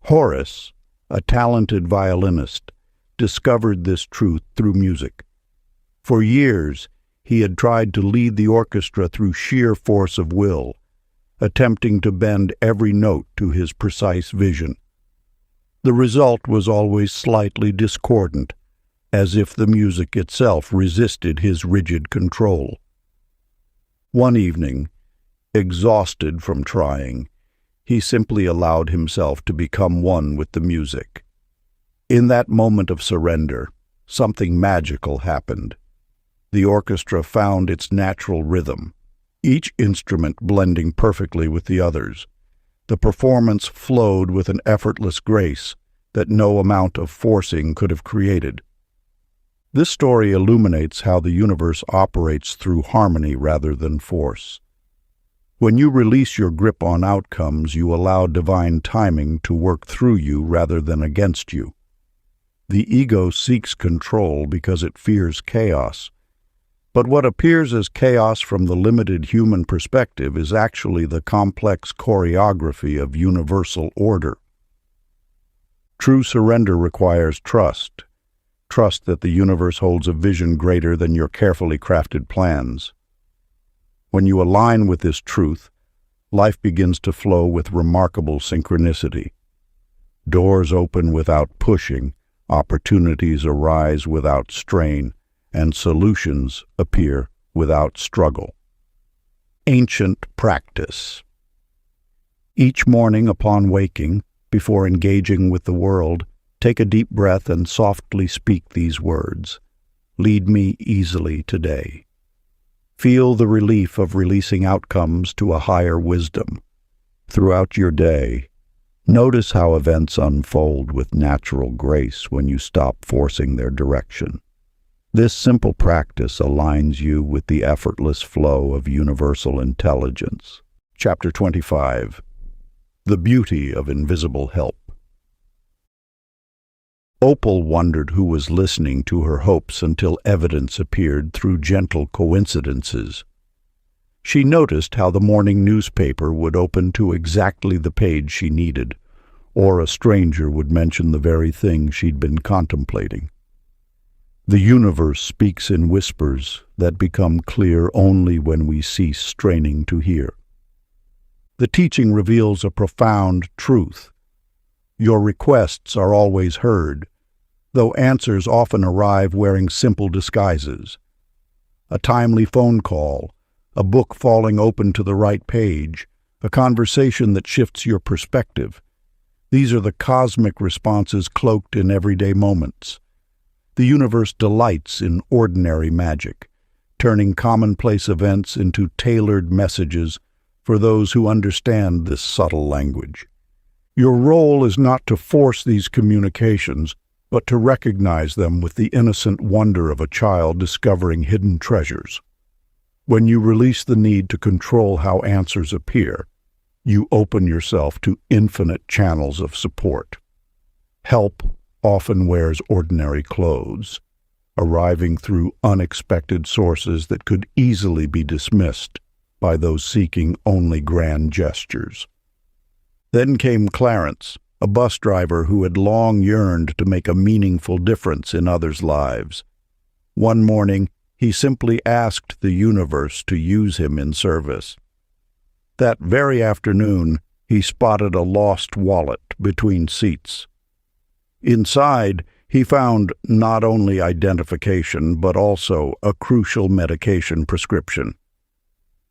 Horace, a talented violinist, discovered this truth through music. For years, he had tried to lead the orchestra through sheer force of will, attempting to bend every note to his precise vision. The result was always slightly discordant, as if the music itself resisted his rigid control. One evening, exhausted from trying, he simply allowed himself to become one with the music. In that moment of surrender, something magical happened. The orchestra found its natural rhythm, each instrument blending perfectly with the others. The performance flowed with an effortless grace that no amount of forcing could have created. This story illuminates how the universe operates through harmony rather than force. When you release your grip on outcomes, you allow divine timing to work through you rather than against you. The ego seeks control because it fears chaos. But what appears as chaos from the limited human perspective is actually the complex choreography of universal order. True surrender requires trust. Trust that the universe holds a vision greater than your carefully crafted plans. When you align with this truth, life begins to flow with remarkable synchronicity. Doors open without pushing, opportunities arise without strain, and solutions appear without struggle. Ancient practice. Each morning upon waking, before engaging with the world, take a deep breath and softly speak these words. Lead me easily today. Feel the relief of releasing outcomes to a higher wisdom. Throughout your day, notice how events unfold with natural grace when you stop forcing their direction. This simple practice aligns you with the effortless flow of universal intelligence. Chapter 25. The Beauty of Invisible Help. Opal wondered who was listening to her hopes until evidence appeared through gentle coincidences. She noticed how the morning newspaper would open to exactly the page she needed, or a stranger would mention the very thing she'd been contemplating. The universe speaks in whispers that become clear only when we cease straining to hear. The teaching reveals a profound truth. Your requests are always heard, though answers often arrive wearing simple disguises. A timely phone call, a book falling open to the right page, a conversation that shifts your perspective. These are the cosmic responses cloaked in everyday moments. The universe delights in ordinary magic, turning commonplace events into tailored messages for those who understand this subtle language. Your role is not to force these communications, but to recognize them with the innocent wonder of a child discovering hidden treasures. When you release the need to control how answers appear, you open yourself to infinite channels of support. Help often wears ordinary clothes, arriving through unexpected sources that could easily be dismissed by those seeking only grand gestures. Then came Clarence, a bus driver who had long yearned to make a meaningful difference in others' lives. One morning, he simply asked the universe to use him in service. That very afternoon, he spotted a lost wallet between seats. Inside, he found not only identification, but also a crucial medication prescription.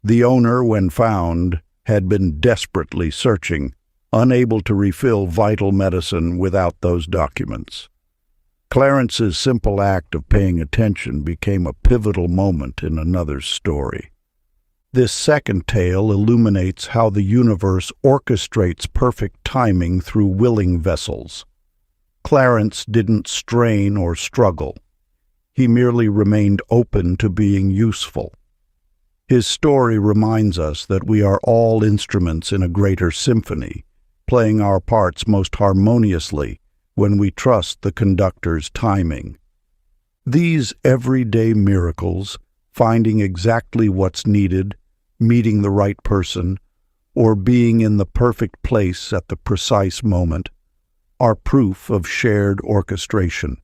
The owner, when found, had been desperately searching, unable to refill vital medicine without those documents. Clarence's simple act of paying attention became a pivotal moment in another's story. This second tale illuminates how the universe orchestrates perfect timing through willing vessels. Clarence didn't strain or struggle. He merely remained open to being useful. His story reminds us that we are all instruments in a greater symphony, playing our parts most harmoniously when we trust the conductor's timing. These everyday miracles, finding exactly what's needed, meeting the right person, or being in the perfect place at the precise moment, are proof of shared orchestration.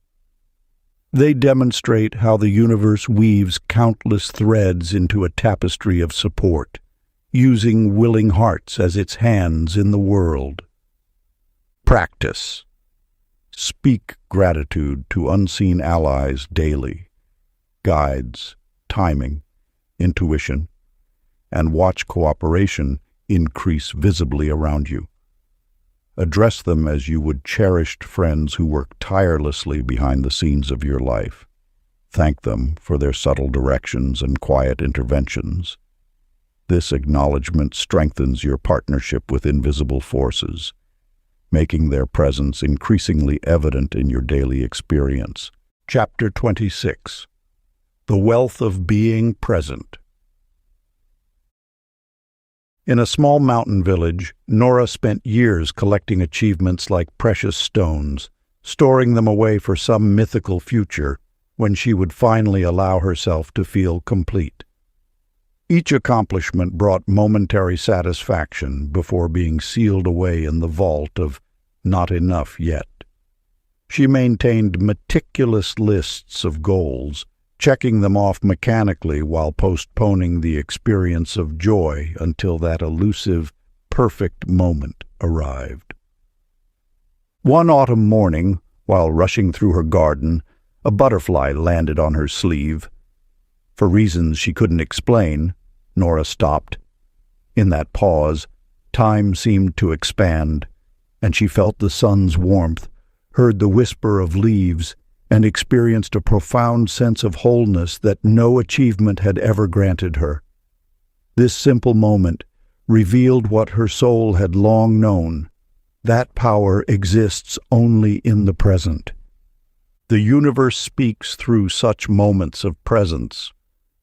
They demonstrate how the universe weaves countless threads into a tapestry of support, using willing hearts as its hands in the world. Practice. Speak gratitude to unseen allies daily, guides, timing, intuition, and watch cooperation increase visibly around you. Address them as you would cherished friends who work tirelessly behind the scenes of your life. Thank them for their subtle directions and quiet interventions. This acknowledgement strengthens your partnership with invisible forces, making their presence increasingly evident in your daily experience. Chapter 26. The Wealth of Being Present. In a small mountain village, Nora spent years collecting achievements like precious stones, storing them away for some mythical future when she would finally allow herself to feel complete. Each accomplishment brought momentary satisfaction before being sealed away in the vault of not enough yet. She maintained meticulous lists of goals, checking them off mechanically while postponing the experience of joy until that elusive, perfect moment arrived. One autumn morning, while rushing through her garden, a butterfly landed on her sleeve. For reasons she couldn't explain, Nora stopped. In that pause, time seemed to expand, and she felt the sun's warmth, heard the whisper of leaves, and experienced a profound sense of wholeness that no achievement had ever granted her. This simple moment revealed what her soul had long known. That power exists only in the present. The universe speaks through such moments of presence.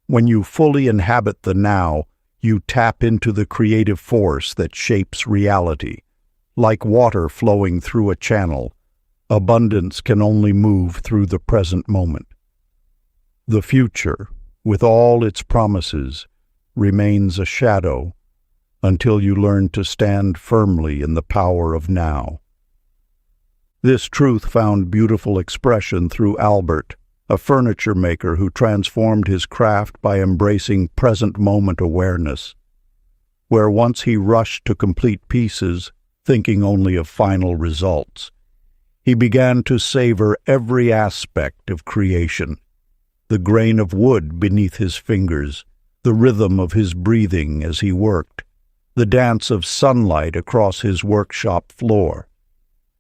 When you fully inhabit the now, you tap into the creative force that shapes reality. Like water flowing through a channel, abundance can only move through the present moment. The future, with all its promises, remains a shadow until you learn to stand firmly in the power of now. This truth found beautiful expression through Albert, a furniture maker who transformed his craft by embracing present-moment awareness. Where once he rushed to complete pieces, thinking only of final results, he began to savor every aspect of creation. The grain of wood beneath his fingers, the rhythm of his breathing as he worked, the dance of sunlight across his workshop floor.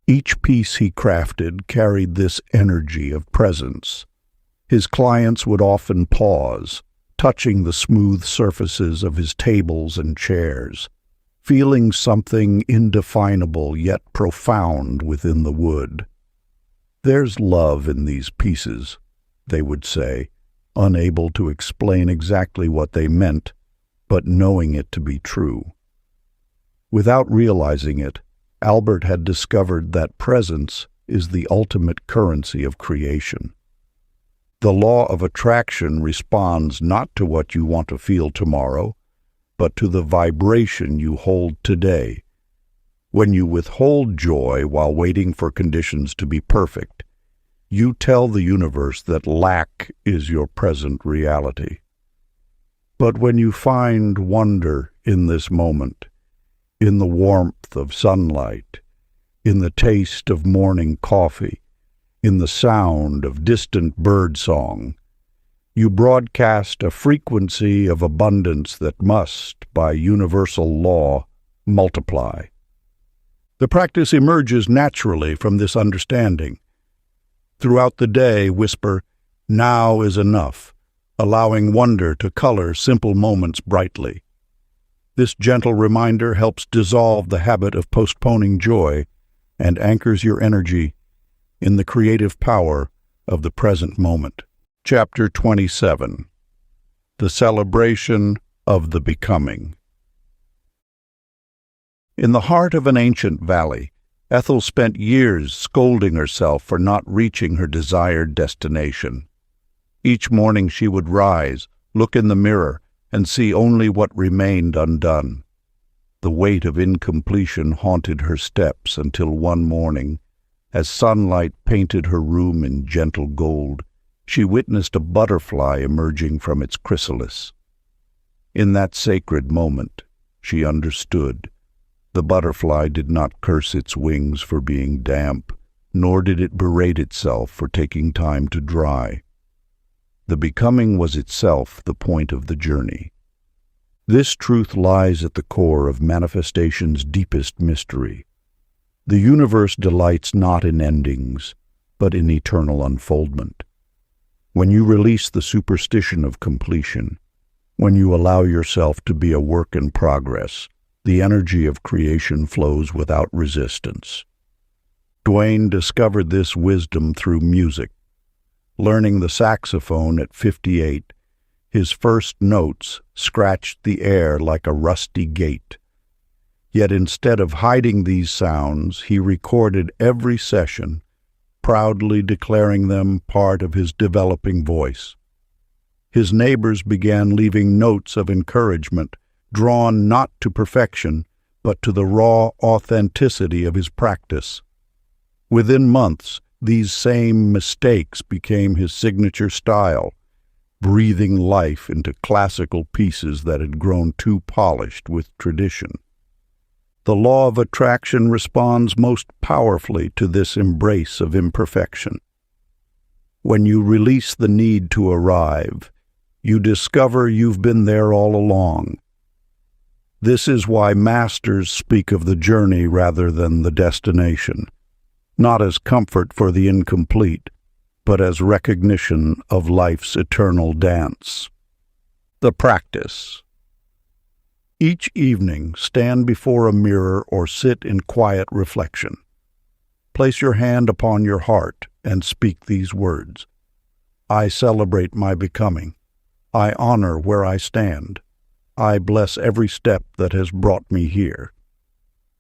Each piece he crafted carried this energy of presence. His clients would often pause, touching the smooth surfaces of his tables and chairs, feeling something indefinable yet profound within the wood. "There's love in these pieces," they would say, unable to explain exactly what they meant, but knowing it to be true. Without realizing it, Albert had discovered that presence is the ultimate currency of creation. The law of attraction responds not to what you want to feel tomorrow, but to the vibration you hold today. When you withhold joy while waiting for conditions to be perfect, you tell the universe that lack is your present reality. But when you find wonder in this moment, in the warmth of sunlight, in the taste of morning coffee, in the sound of distant birdsong, you broadcast a frequency of abundance that must, by universal law, multiply. The practice emerges naturally from this understanding. Throughout the day, whisper, "Now is enough," allowing wonder to color simple moments brightly. This gentle reminder helps dissolve the habit of postponing joy and anchors your energy in the creative power of the present moment. Chapter 27. The Celebration of the Becoming. In the heart of an ancient valley, Ethel spent years scolding herself for not reaching her desired destination. Each morning she would rise, look in the mirror, and see only what remained undone. The weight of incompletion haunted her steps until one morning, as sunlight painted her room in gentle gold, she witnessed a butterfly emerging from its chrysalis. In that sacred moment, she understood. The butterfly did not curse its wings for being damp, nor did it berate itself for taking time to dry. The becoming was itself the point of the journey. This truth lies at the core of manifestation's deepest mystery. The universe delights not in endings, but in eternal unfoldment. When you release the superstition of completion, when you allow yourself to be a work in progress, the energy of creation flows without resistance. Duane discovered this wisdom through music. Learning the saxophone at 58, his first notes scratched the air like a rusty gate. Yet instead of hiding these sounds, he recorded every session, proudly declaring them part of his developing voice. His neighbors began leaving notes of encouragement, drawn not to perfection, but to the raw authenticity of his practice. Within months, These same mistakes became his signature style, breathing life into classical pieces that had grown too polished with tradition. The law of attraction responds most powerfully to this embrace of imperfection. When you release the need to arrive, you discover you've been there all along. This is why masters speak of the journey rather than the destination, not as comfort for the incomplete, but as recognition of life's eternal dance. The practice. Each evening, stand before a mirror or sit in quiet reflection. Place your hand upon your heart and speak these words. I celebrate my becoming. I honor where I stand. I bless every step that has brought me here.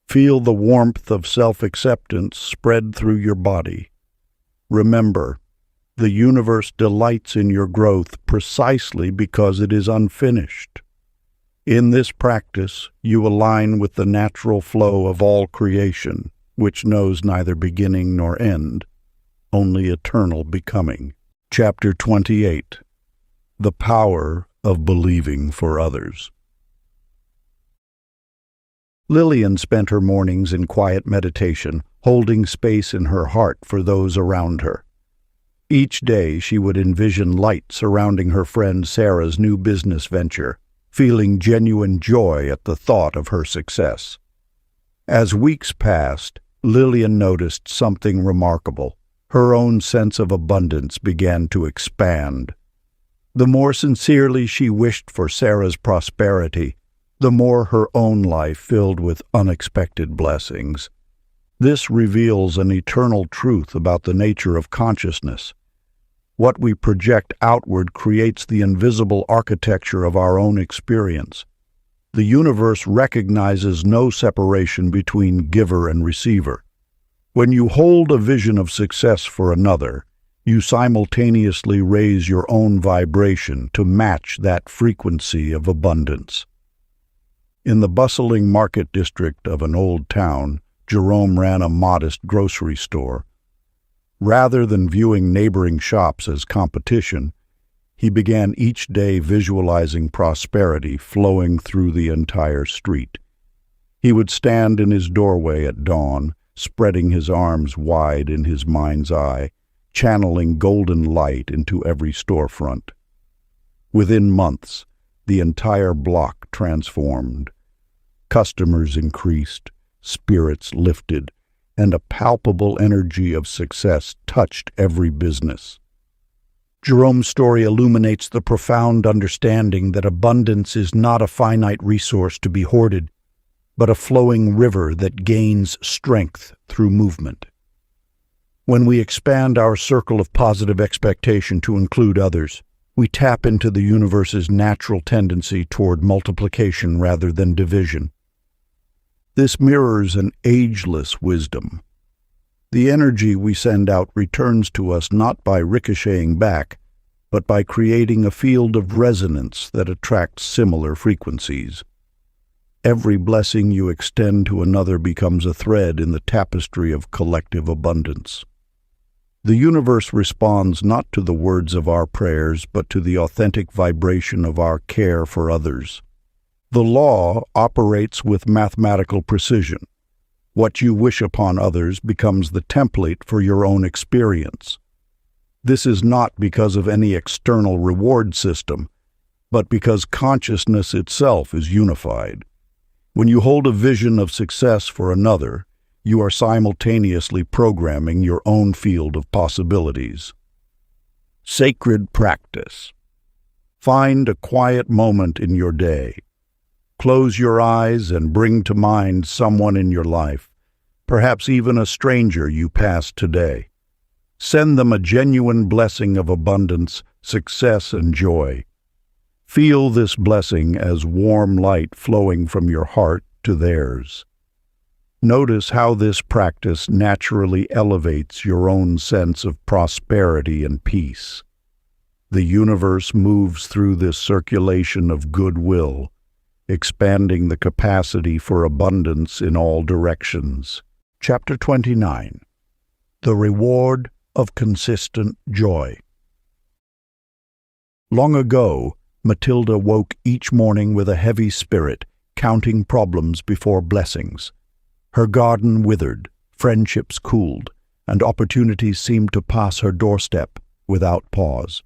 Feel the warmth of self-acceptance spread through your body. Remember, the universe delights in your growth precisely because it is unfinished. In this practice, you align with the natural flow of all creation, which knows neither beginning nor end, only eternal becoming. Chapter 28. The Power of Believing for Others. Lillian spent her mornings in quiet meditation, holding space in her heart for those around her. Each day she would envision light surrounding her friend Sarah's new business venture, feeling genuine joy at the thought of her success. As weeks passed, Lillian noticed something remarkable. Her own sense of abundance began to expand. The more sincerely she wished for Sarah's prosperity, the more her own life filled with unexpected blessings. This reveals an eternal truth about the nature of consciousness. What we project outward creates the invisible architecture of our own experience. The universe recognizes no separation between giver and receiver. When you hold a vision of success for another, you simultaneously raise your own vibration to match that frequency of abundance. In the bustling market district of an old town, Jerome ran a modest grocery store. Rather than viewing neighboring shops as competition, he began each day visualizing prosperity flowing through the entire street. He would stand in his doorway at dawn, spreading his arms wide in his mind's eye, channeling golden light into every storefront. Within months, the entire block transformed. Customers increased, spirits lifted, and a palpable energy of success touched every business. Jerome's story illuminates the profound understanding that abundance is not a finite resource to be hoarded, but a flowing river that gains strength through movement. When we expand our circle of positive expectation to include others, we tap into the universe's natural tendency toward multiplication rather than division. This mirrors an ageless wisdom. The energy we send out returns to us not by ricocheting back, but by creating a field of resonance that attracts similar frequencies. Every blessing you extend to another becomes a thread in the tapestry of collective abundance. The universe responds not to the words of our prayers, but to the authentic vibration of our care for others. The law operates with mathematical precision. What you wish upon others becomes the template for your own experience. This is not because of any external reward system, but because consciousness itself is unified. When you hold a vision of success for another, you are simultaneously programming your own field of possibilities. Sacred practice. Find a quiet moment in your day. Close your eyes and bring to mind someone in your life, perhaps even a stranger you passed today. Send them a genuine blessing of abundance, success, and joy. Feel this blessing as warm light flowing from your heart to theirs. Notice how this practice naturally elevates your own sense of prosperity and peace. The universe moves through this circulation of goodwill, expanding the capacity for abundance in all directions. Chapter 29. The reward of consistent joy. Long ago, Matilda woke each morning with a heavy spirit, counting problems before blessings. Her garden withered, friendships cooled, and opportunities seemed to pass her doorstep without pause.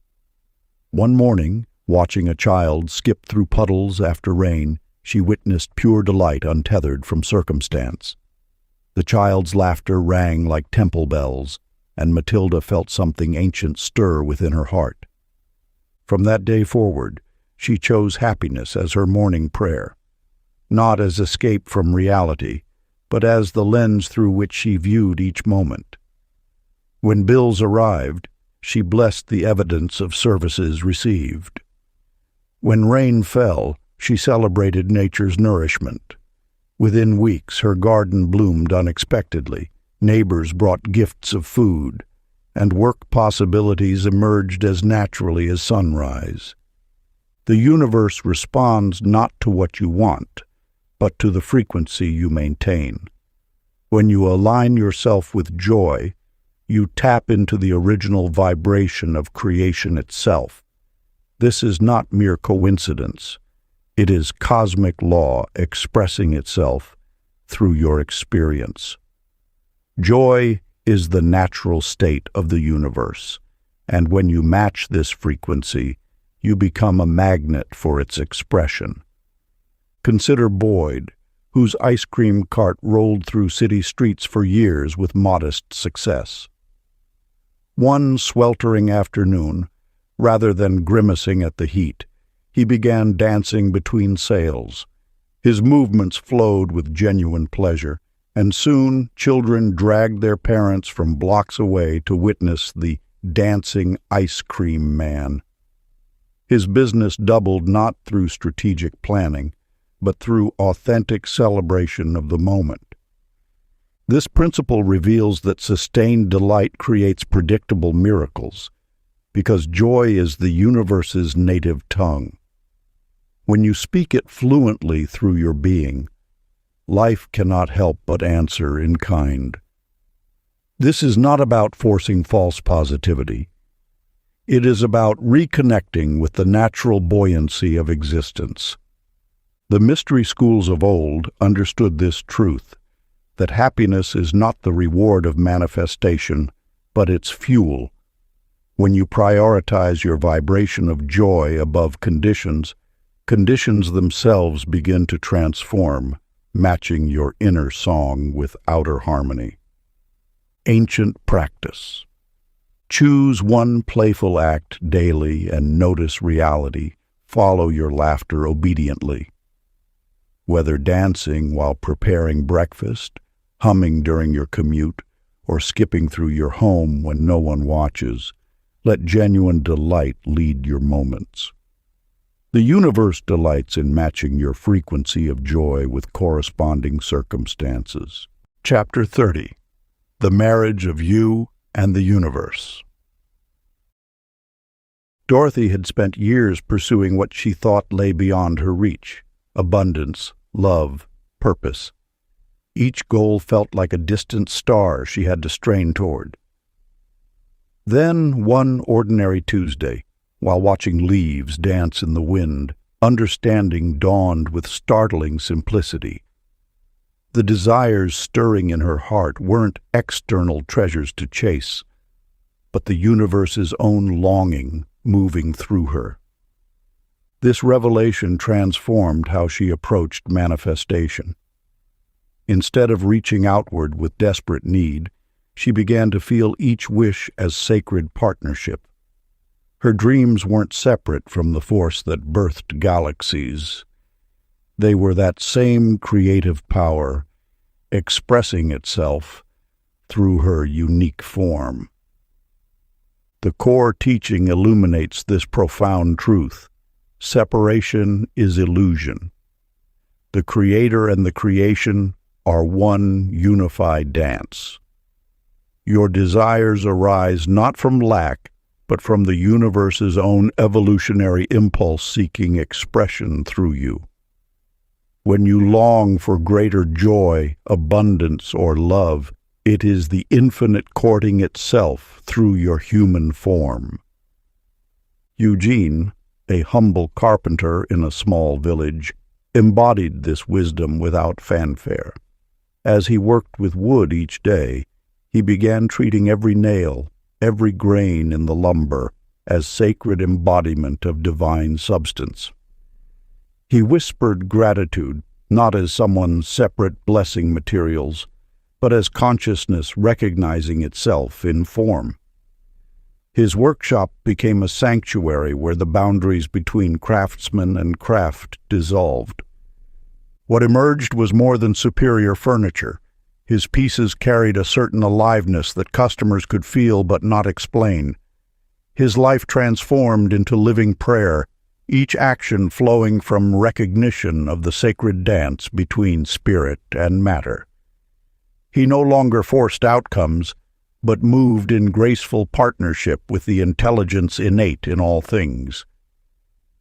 One morning, watching a child skip through puddles after rain, she witnessed pure delight untethered from circumstance. The child's laughter rang like temple bells, and Matilda felt something ancient stir within her heart. From that day forward, she chose happiness as her morning prayer, not as escape from reality, but as the lens through which she viewed each moment. When bills arrived, she blessed the evidence of services received. When rain fell, she celebrated nature's nourishment. Within weeks, her garden bloomed unexpectedly, neighbors brought gifts of food, and work possibilities emerged as naturally as sunrise. The universe responds not to what you want, but to the frequency you maintain. When you align yourself with joy, you tap into the original vibration of creation itself. This is not mere coincidence. It is cosmic law expressing itself through your experience. Joy is the natural state of the universe, and when you match this frequency, you become a magnet for its expression. Consider Boyd, whose ice cream cart rolled through city streets for years with modest success. One sweltering afternoon, rather than grimacing at the heat, he began dancing between sales. His movements flowed with genuine pleasure, and soon children dragged their parents from blocks away to witness the dancing ice cream man. His business doubled not through strategic planning, but through authentic celebration of the moment. This principle reveals that sustained delight creates predictable miracles, because joy is the universe's native tongue. When you speak it fluently through your being, life cannot help but answer in kind. This is not about forcing false positivity. It is about reconnecting with the natural buoyancy of existence. The mystery schools of old understood this truth, that happiness is not the reward of manifestation, but its fuel. When you prioritize your vibration of joy above conditions, conditions themselves begin to transform, matching your inner song with outer harmony. Ancient practice. Choose one playful act daily and notice reality. Follow your laughter obediently. Whether dancing while preparing breakfast, humming during your commute, or skipping through your home when no one watches, let genuine delight lead your moments. The universe delights in matching your frequency of joy with corresponding circumstances. Chapter 30. The Marriage of You and the Universe. Dorothy had spent years pursuing what she thought lay beyond her reach: abundance, love, purpose. Each goal felt like a distant star she had to strain toward. Then, one ordinary Tuesday, while watching leaves dance in the wind, understanding dawned with startling simplicity. The desires stirring in her heart weren't external treasures to chase, but the universe's own longing moving through her. This revelation transformed how she approached manifestation. Instead of reaching outward with desperate need, she began to feel each wish as sacred partnership. Her dreams weren't separate from the force that birthed galaxies. They were that same creative power, expressing itself through her unique form. The core teaching illuminates this profound truth. Separation is illusion. The Creator and the creation are one unified dance. Your desires arise not from lack, but from the universe's own evolutionary impulse seeking expression through you. When you long for greater joy, abundance, or love, It is the infinite courting itself through your human form. Eugene, a humble carpenter in a small village, embodied this wisdom without fanfare. As he worked with wood each day, he began treating every nail, every grain in the lumber, as sacred embodiment of divine substance. He whispered gratitude, not as someone's separate blessing materials, but as consciousness recognizing itself in form. His workshop became a sanctuary where the boundaries between craftsman and craft dissolved. What emerged was more than superior furniture. His pieces carried a certain aliveness that customers could feel but not explain. His life transformed into living prayer, each action flowing from recognition of the sacred dance between spirit and matter. He no longer forced outcomes, but moved in graceful partnership with the intelligence innate in all things.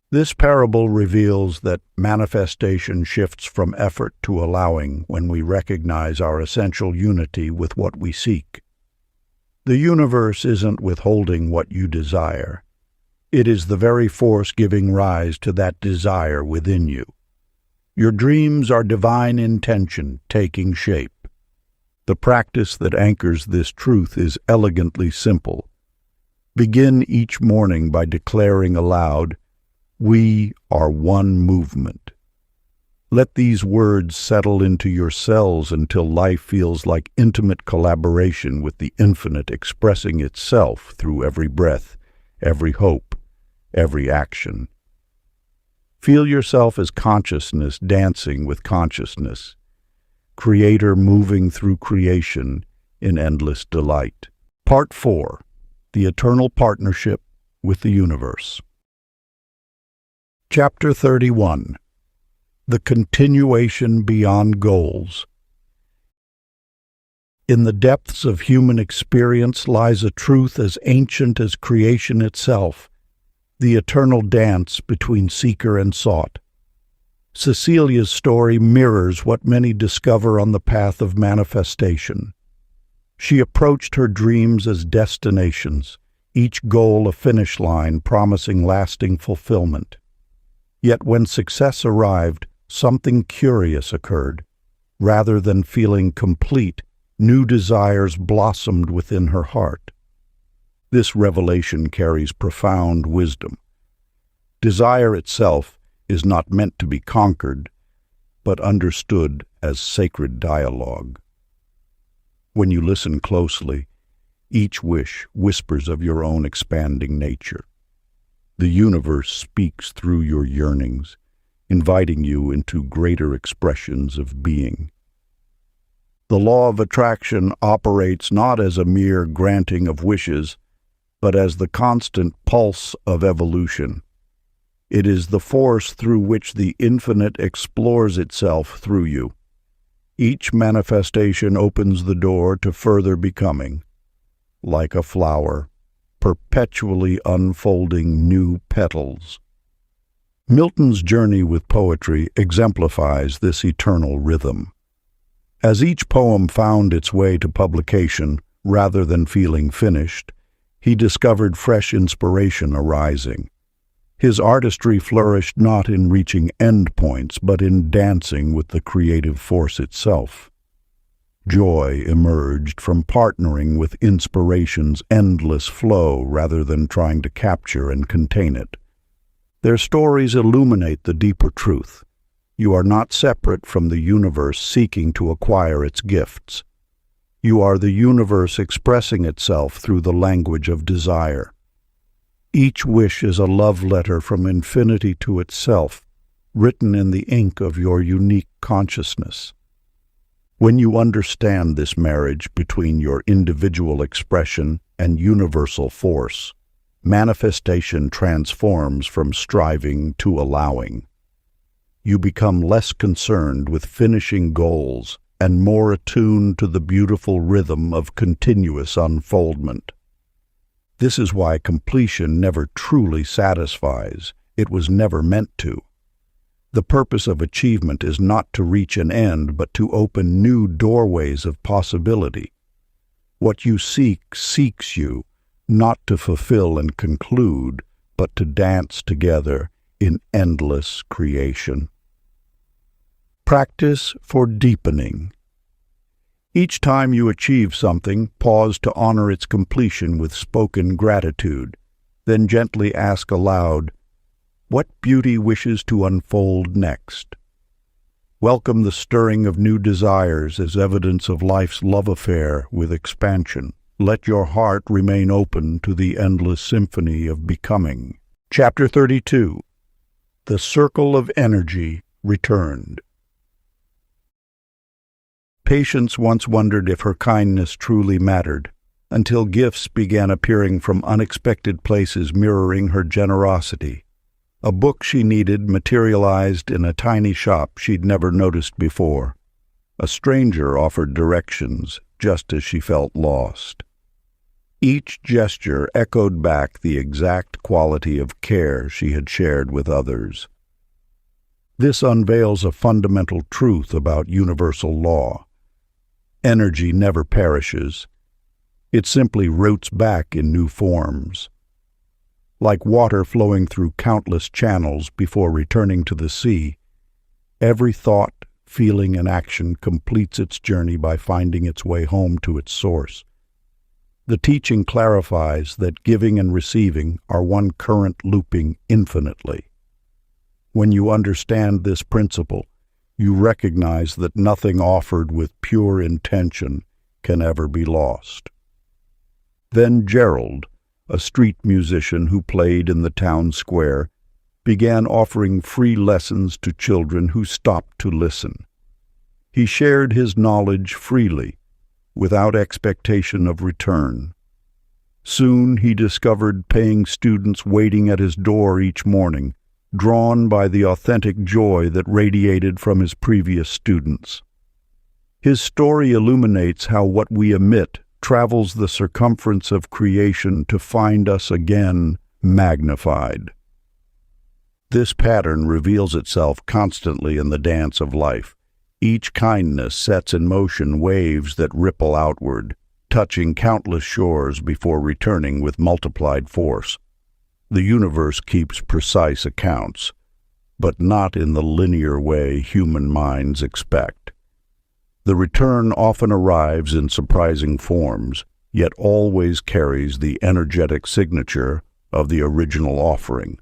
This parable reveals that manifestation shifts from effort to allowing when we recognize our essential unity with what we seek. The universe isn't withholding what you desire. It is the very force giving rise to that desire within you. Your dreams are divine intention taking shape. The practice that anchors this truth is elegantly simple. Begin each morning by declaring aloud, "We are one movement." Let these words settle into your cells until life feels like intimate collaboration with the infinite expressing itself through every breath, every hope, every action. Feel yourself as consciousness dancing with consciousness, Creator moving through creation in endless delight. Part 4. The Eternal Partnership with the Universe. Chapter 31. The Continuation Beyond Goals. In the depths of human experience lies a truth as ancient as creation itself, the eternal dance between seeker and sought. Cecilia's story mirrors what many discover on the path of manifestation. She approached her dreams as destinations, each goal a finish line promising lasting fulfillment. Yet when success arrived, something curious occurred. Rather than feeling complete, new desires blossomed within her heart. This revelation carries profound wisdom. Desire itself is not meant to be conquered, but understood as sacred dialogue. When you listen closely, each wish whispers of your own expanding nature. The universe speaks through your yearnings, inviting you into greater expressions of being. The law of attraction operates not as a mere granting of wishes, but as the constant pulse of evolution. It is the force through which the infinite explores itself through you. Each manifestation opens the door to further becoming, like a flower, perpetually unfolding new petals. Milton's journey with poetry exemplifies this eternal rhythm. As each poem found its way to publication, rather than feeling finished, he discovered fresh inspiration arising. His artistry flourished not in reaching endpoints, but in dancing with the creative force itself. Joy emerged from partnering with inspiration's endless flow rather than trying to capture and contain it. Their stories illuminate the deeper truth. You are not separate from the universe seeking to acquire its gifts. You are the universe expressing itself through the language of desire. Each wish is a love letter from infinity to itself, written in the ink of your unique consciousness. When you understand this marriage between your individual expression and universal force, manifestation transforms from striving to allowing. You become less concerned with finishing goals and more attuned to the beautiful rhythm of continuous unfoldment. This is why completion never truly satisfies. It was never meant to. The purpose of achievement is not to reach an end, but to open new doorways of possibility. What you seek seeks you, not to fulfill and conclude, but to dance together in endless creation. Practice for deepening. Each time you achieve something, pause to honor its completion with spoken gratitude, then gently ask aloud, "What beauty wishes to unfold next?" Welcome the stirring of new desires as evidence of life's love affair with expansion. Let your heart remain open to the endless symphony of becoming. Chapter 32. The Circle of Energy Returned. Patience once wondered if her kindness truly mattered, until gifts began appearing from unexpected places mirroring her generosity. A book she needed materialized in a tiny shop she'd never noticed before. A stranger offered directions just as she felt lost. Each gesture echoed back the exact quality of care she had shared with others. This unveils a fundamental truth about universal law. Energy never perishes. It simply roots back in new forms. Like water flowing through countless channels before returning to the sea, every thought, feeling, and action completes its journey by finding its way home to its source. The teaching clarifies that giving and receiving are one current looping infinitely. When you understand this principle, you recognize that nothing offered with pure intention can ever be lost. Then Gerald, a street musician who played in the town square, began offering free lessons to children who stopped to listen. He shared his knowledge freely, without expectation of return. Soon he discovered paying students waiting at his door each morning, drawn by the authentic joy that radiated from his previous students. His story illuminates how what we emit travels the circumference of creation to find us again magnified. This pattern reveals itself constantly in the dance of life. Each kindness sets in motion waves that ripple outward, touching countless shores before returning with multiplied force. The universe keeps precise accounts, but not in the linear way human minds expect. The return often arrives in surprising forms, yet always carries the energetic signature of the original offering.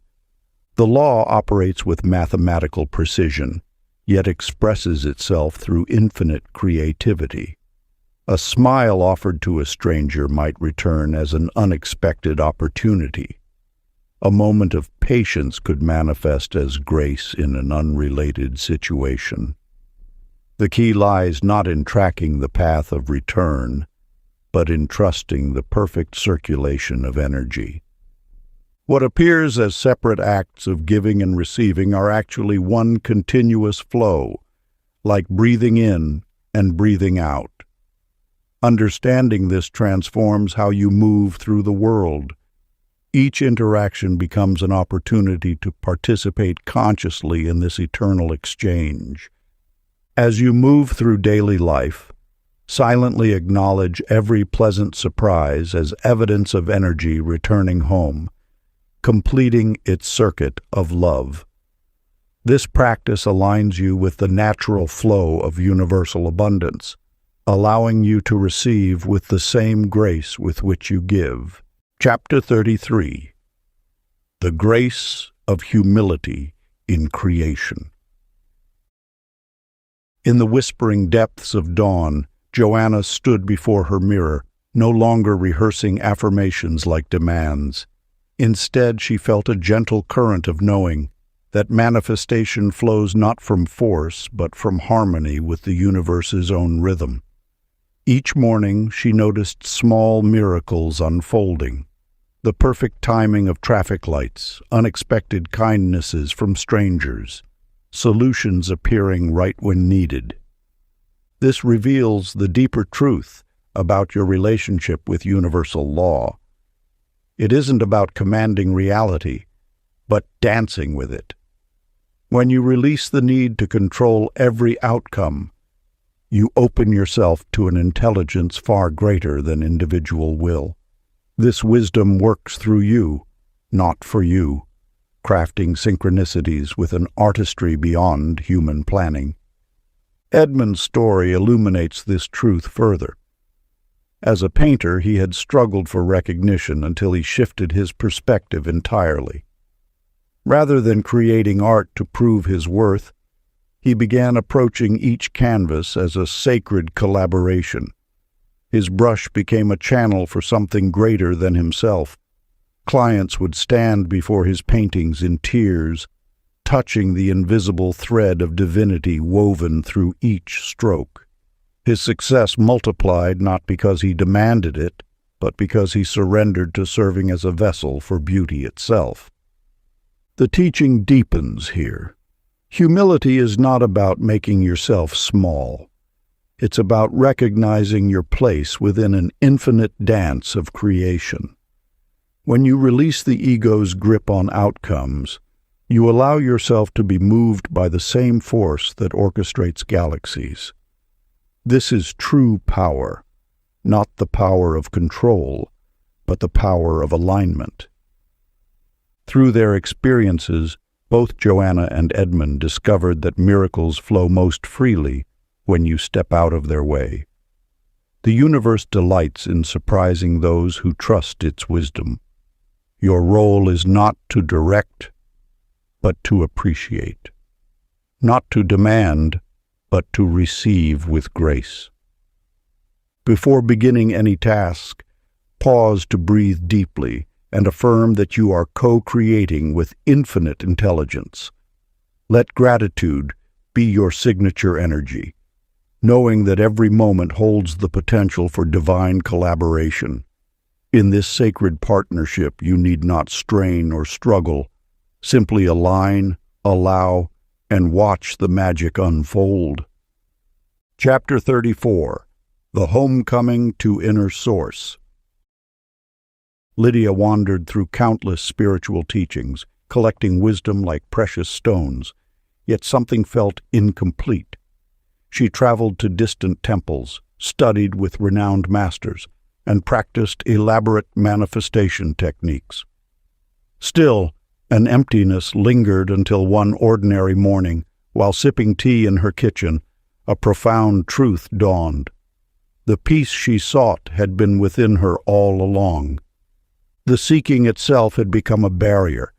The law operates with mathematical precision, yet expresses itself through infinite creativity. A smile offered to a stranger might return as an unexpected opportunity. A moment of patience could manifest as grace in an unrelated situation. The key lies not in tracking the path of return, but in trusting the perfect circulation of energy. What appears as separate acts of giving and receiving are actually one continuous flow, like breathing in and breathing out. Understanding this transforms how you move through the world. Each interaction becomes an opportunity to participate consciously in this eternal exchange. As you move through daily life, silently acknowledge every pleasant surprise as evidence of energy returning home, completing its circuit of love. This practice aligns you with the natural flow of universal abundance, allowing you to receive with the same grace with which you give. Chapter 33. The Grace of Humility in Creation. In the whispering depths of dawn, Joanna stood before her mirror, no longer rehearsing affirmations like demands. Instead, she felt a gentle current of knowing that manifestation flows not from force, but from harmony with the universe's own rhythm. Each morning, she noticed small miracles unfolding. The perfect timing of traffic lights, unexpected kindnesses from strangers, solutions appearing right when needed. This reveals the deeper truth about your relationship with universal law. It isn't about commanding reality, but dancing with it. When you release the need to control every outcome, you open yourself to an intelligence far greater than individual will. This wisdom works through you, not for you, crafting synchronicities with an artistry beyond human planning. Edmund's story illuminates this truth further. As a painter, he had struggled for recognition until he shifted his perspective entirely. Rather than creating art to prove his worth, he began approaching each canvas as a sacred collaboration. His brush became a channel for something greater than himself. Clients would stand before his paintings in tears, touching the invisible thread of divinity woven through each stroke. His success multiplied not because he demanded it, but because he surrendered to serving as a vessel for beauty itself. The teaching deepens here. Humility is not about making yourself small. It's about recognizing your place within an infinite dance of creation. When you release the ego's grip on outcomes, you allow yourself to be moved by the same force that orchestrates galaxies. This is true power, not the power of control, but the power of alignment. Through their experiences, both Joanna and Edmund discovered that miracles flow most freely when you step out of their way. The universe delights in surprising those who trust its wisdom. Your role is not to direct, but to appreciate. Not to demand, but to receive with grace. Before beginning any task, pause to breathe deeply and affirm that you are co-creating with infinite intelligence. Let gratitude be your signature energy, knowing that every moment holds the potential for divine collaboration. In this sacred partnership, you need not strain or struggle. Simply align, allow, and watch the magic unfold. Chapter 34. The Homecoming to Inner Source. Lydia wandered through countless spiritual teachings, collecting wisdom like precious stones, yet something felt incomplete. She traveled to distant temples, studied with renowned masters, and practiced elaborate manifestation techniques. Still, an emptiness lingered until one ordinary morning, while sipping tea in her kitchen, a profound truth dawned. The peace she sought had been within her all along. The seeking itself had become a barrier,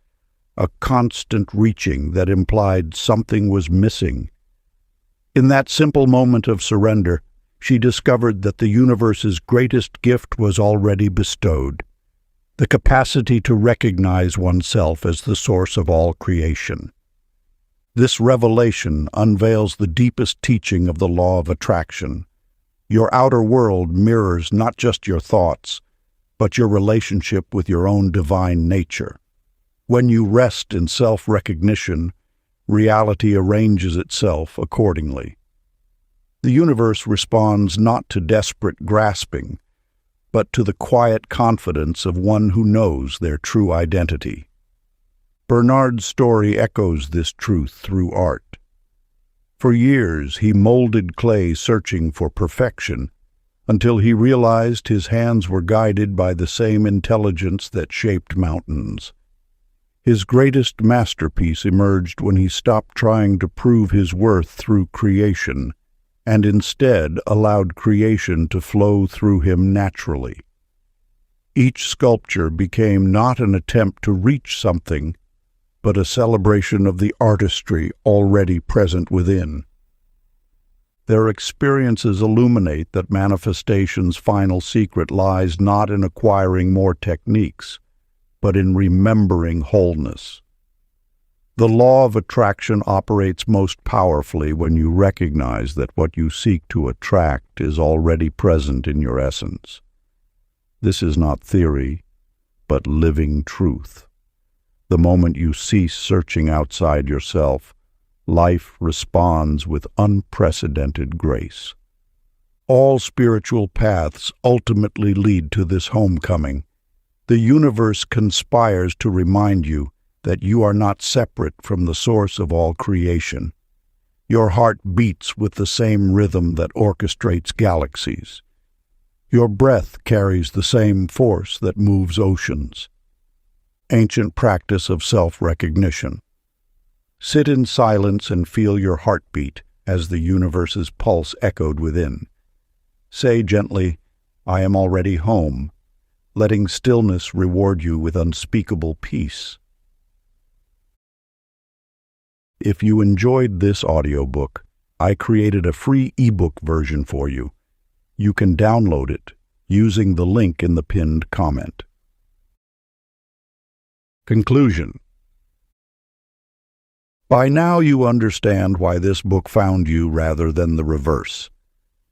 a constant reaching that implied something was missing. In that simple moment of surrender, she discovered that the universe's greatest gift was already bestowed, the capacity to recognize oneself as the source of all creation. This revelation unveils the deepest teaching of the law of attraction. Your outer world mirrors not just your thoughts, but your relationship with your own divine nature. When you rest in self-recognition, reality arranges itself accordingly. The universe responds not to desperate grasping, but to the quiet confidence of one who knows their true identity. Bernard's story echoes this truth through art. For years he molded clay searching for perfection, until he realized his hands were guided by the same intelligence that shaped mountains. His greatest masterpiece emerged when he stopped trying to prove his worth through creation, and instead allowed creation to flow through him naturally. Each sculpture became not an attempt to reach something, but a celebration of the artistry already present within. Their experiences illuminate that manifestation's final secret lies not in acquiring more techniques, but in remembering wholeness. The law of attraction operates most powerfully when you recognize that what you seek to attract is already present in your essence. This is not theory, but living truth. The moment you cease searching outside yourself, life responds with unprecedented grace. All spiritual paths ultimately lead to this homecoming. The universe conspires to remind you that you are not separate from the source of all creation. Your heart beats with the same rhythm that orchestrates galaxies. Your breath carries the same force that moves oceans. Ancient practice of self-recognition. Sit in silence and feel your heartbeat as the universe's pulse echoed within. Say gently, "I am already home," letting stillness reward you with unspeakable peace. If you enjoyed this audiobook, I created a free ebook version for you. You can download it using the link in the pinned comment. Conclusion. By now you understand why this book found you rather than the reverse.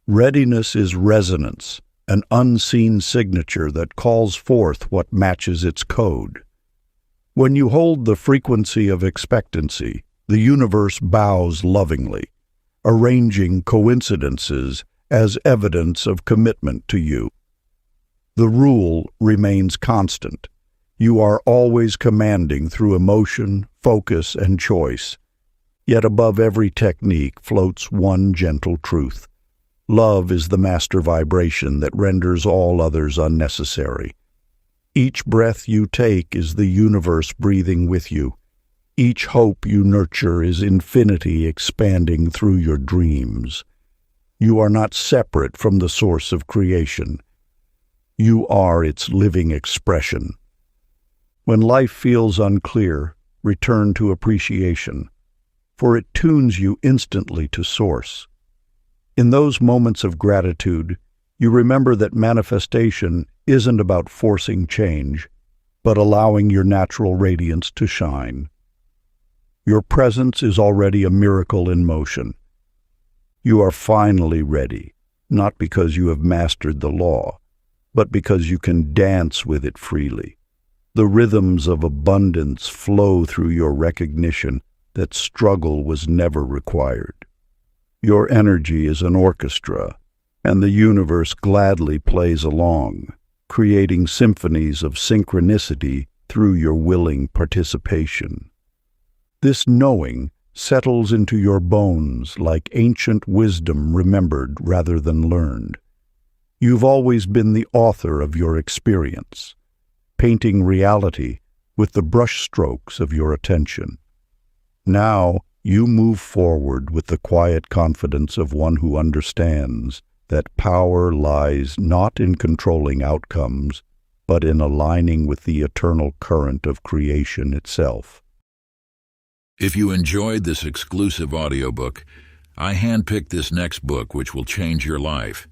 Readiness is resonance, an unseen signature that calls forth what matches its code. When you hold the frequency of expectancy, the universe bows lovingly, arranging coincidences as evidence of commitment to you. The rule remains constant. You are always commanding through emotion, focus, and choice. Yet above every technique floats one gentle truth. Love is the master vibration that renders all others unnecessary. Each breath you take is the universe breathing with you. Each hope you nurture is infinity expanding through your dreams. You are not separate from the source of creation. You are its living expression. When life feels unclear, return to appreciation, for it tunes you instantly to source. In those moments of gratitude, you remember that manifestation isn't about forcing change, but allowing your natural radiance to shine. Your presence is already a miracle in motion. You are finally ready, not because you have mastered the law, but because you can dance with it freely. The rhythms of abundance flow through your recognition that struggle was never required. Your energy is an orchestra, and the universe gladly plays along, creating symphonies of synchronicity through your willing participation. This knowing settles into your bones like ancient wisdom remembered rather than learned. You've always been the author of your experience, painting reality with the brushstrokes of your attention. Now you move forward with the quiet confidence of one who understands that power lies not in controlling outcomes, but in aligning with the eternal current of creation itself. If you enjoyed this exclusive audiobook, I handpicked this next book which will change your life.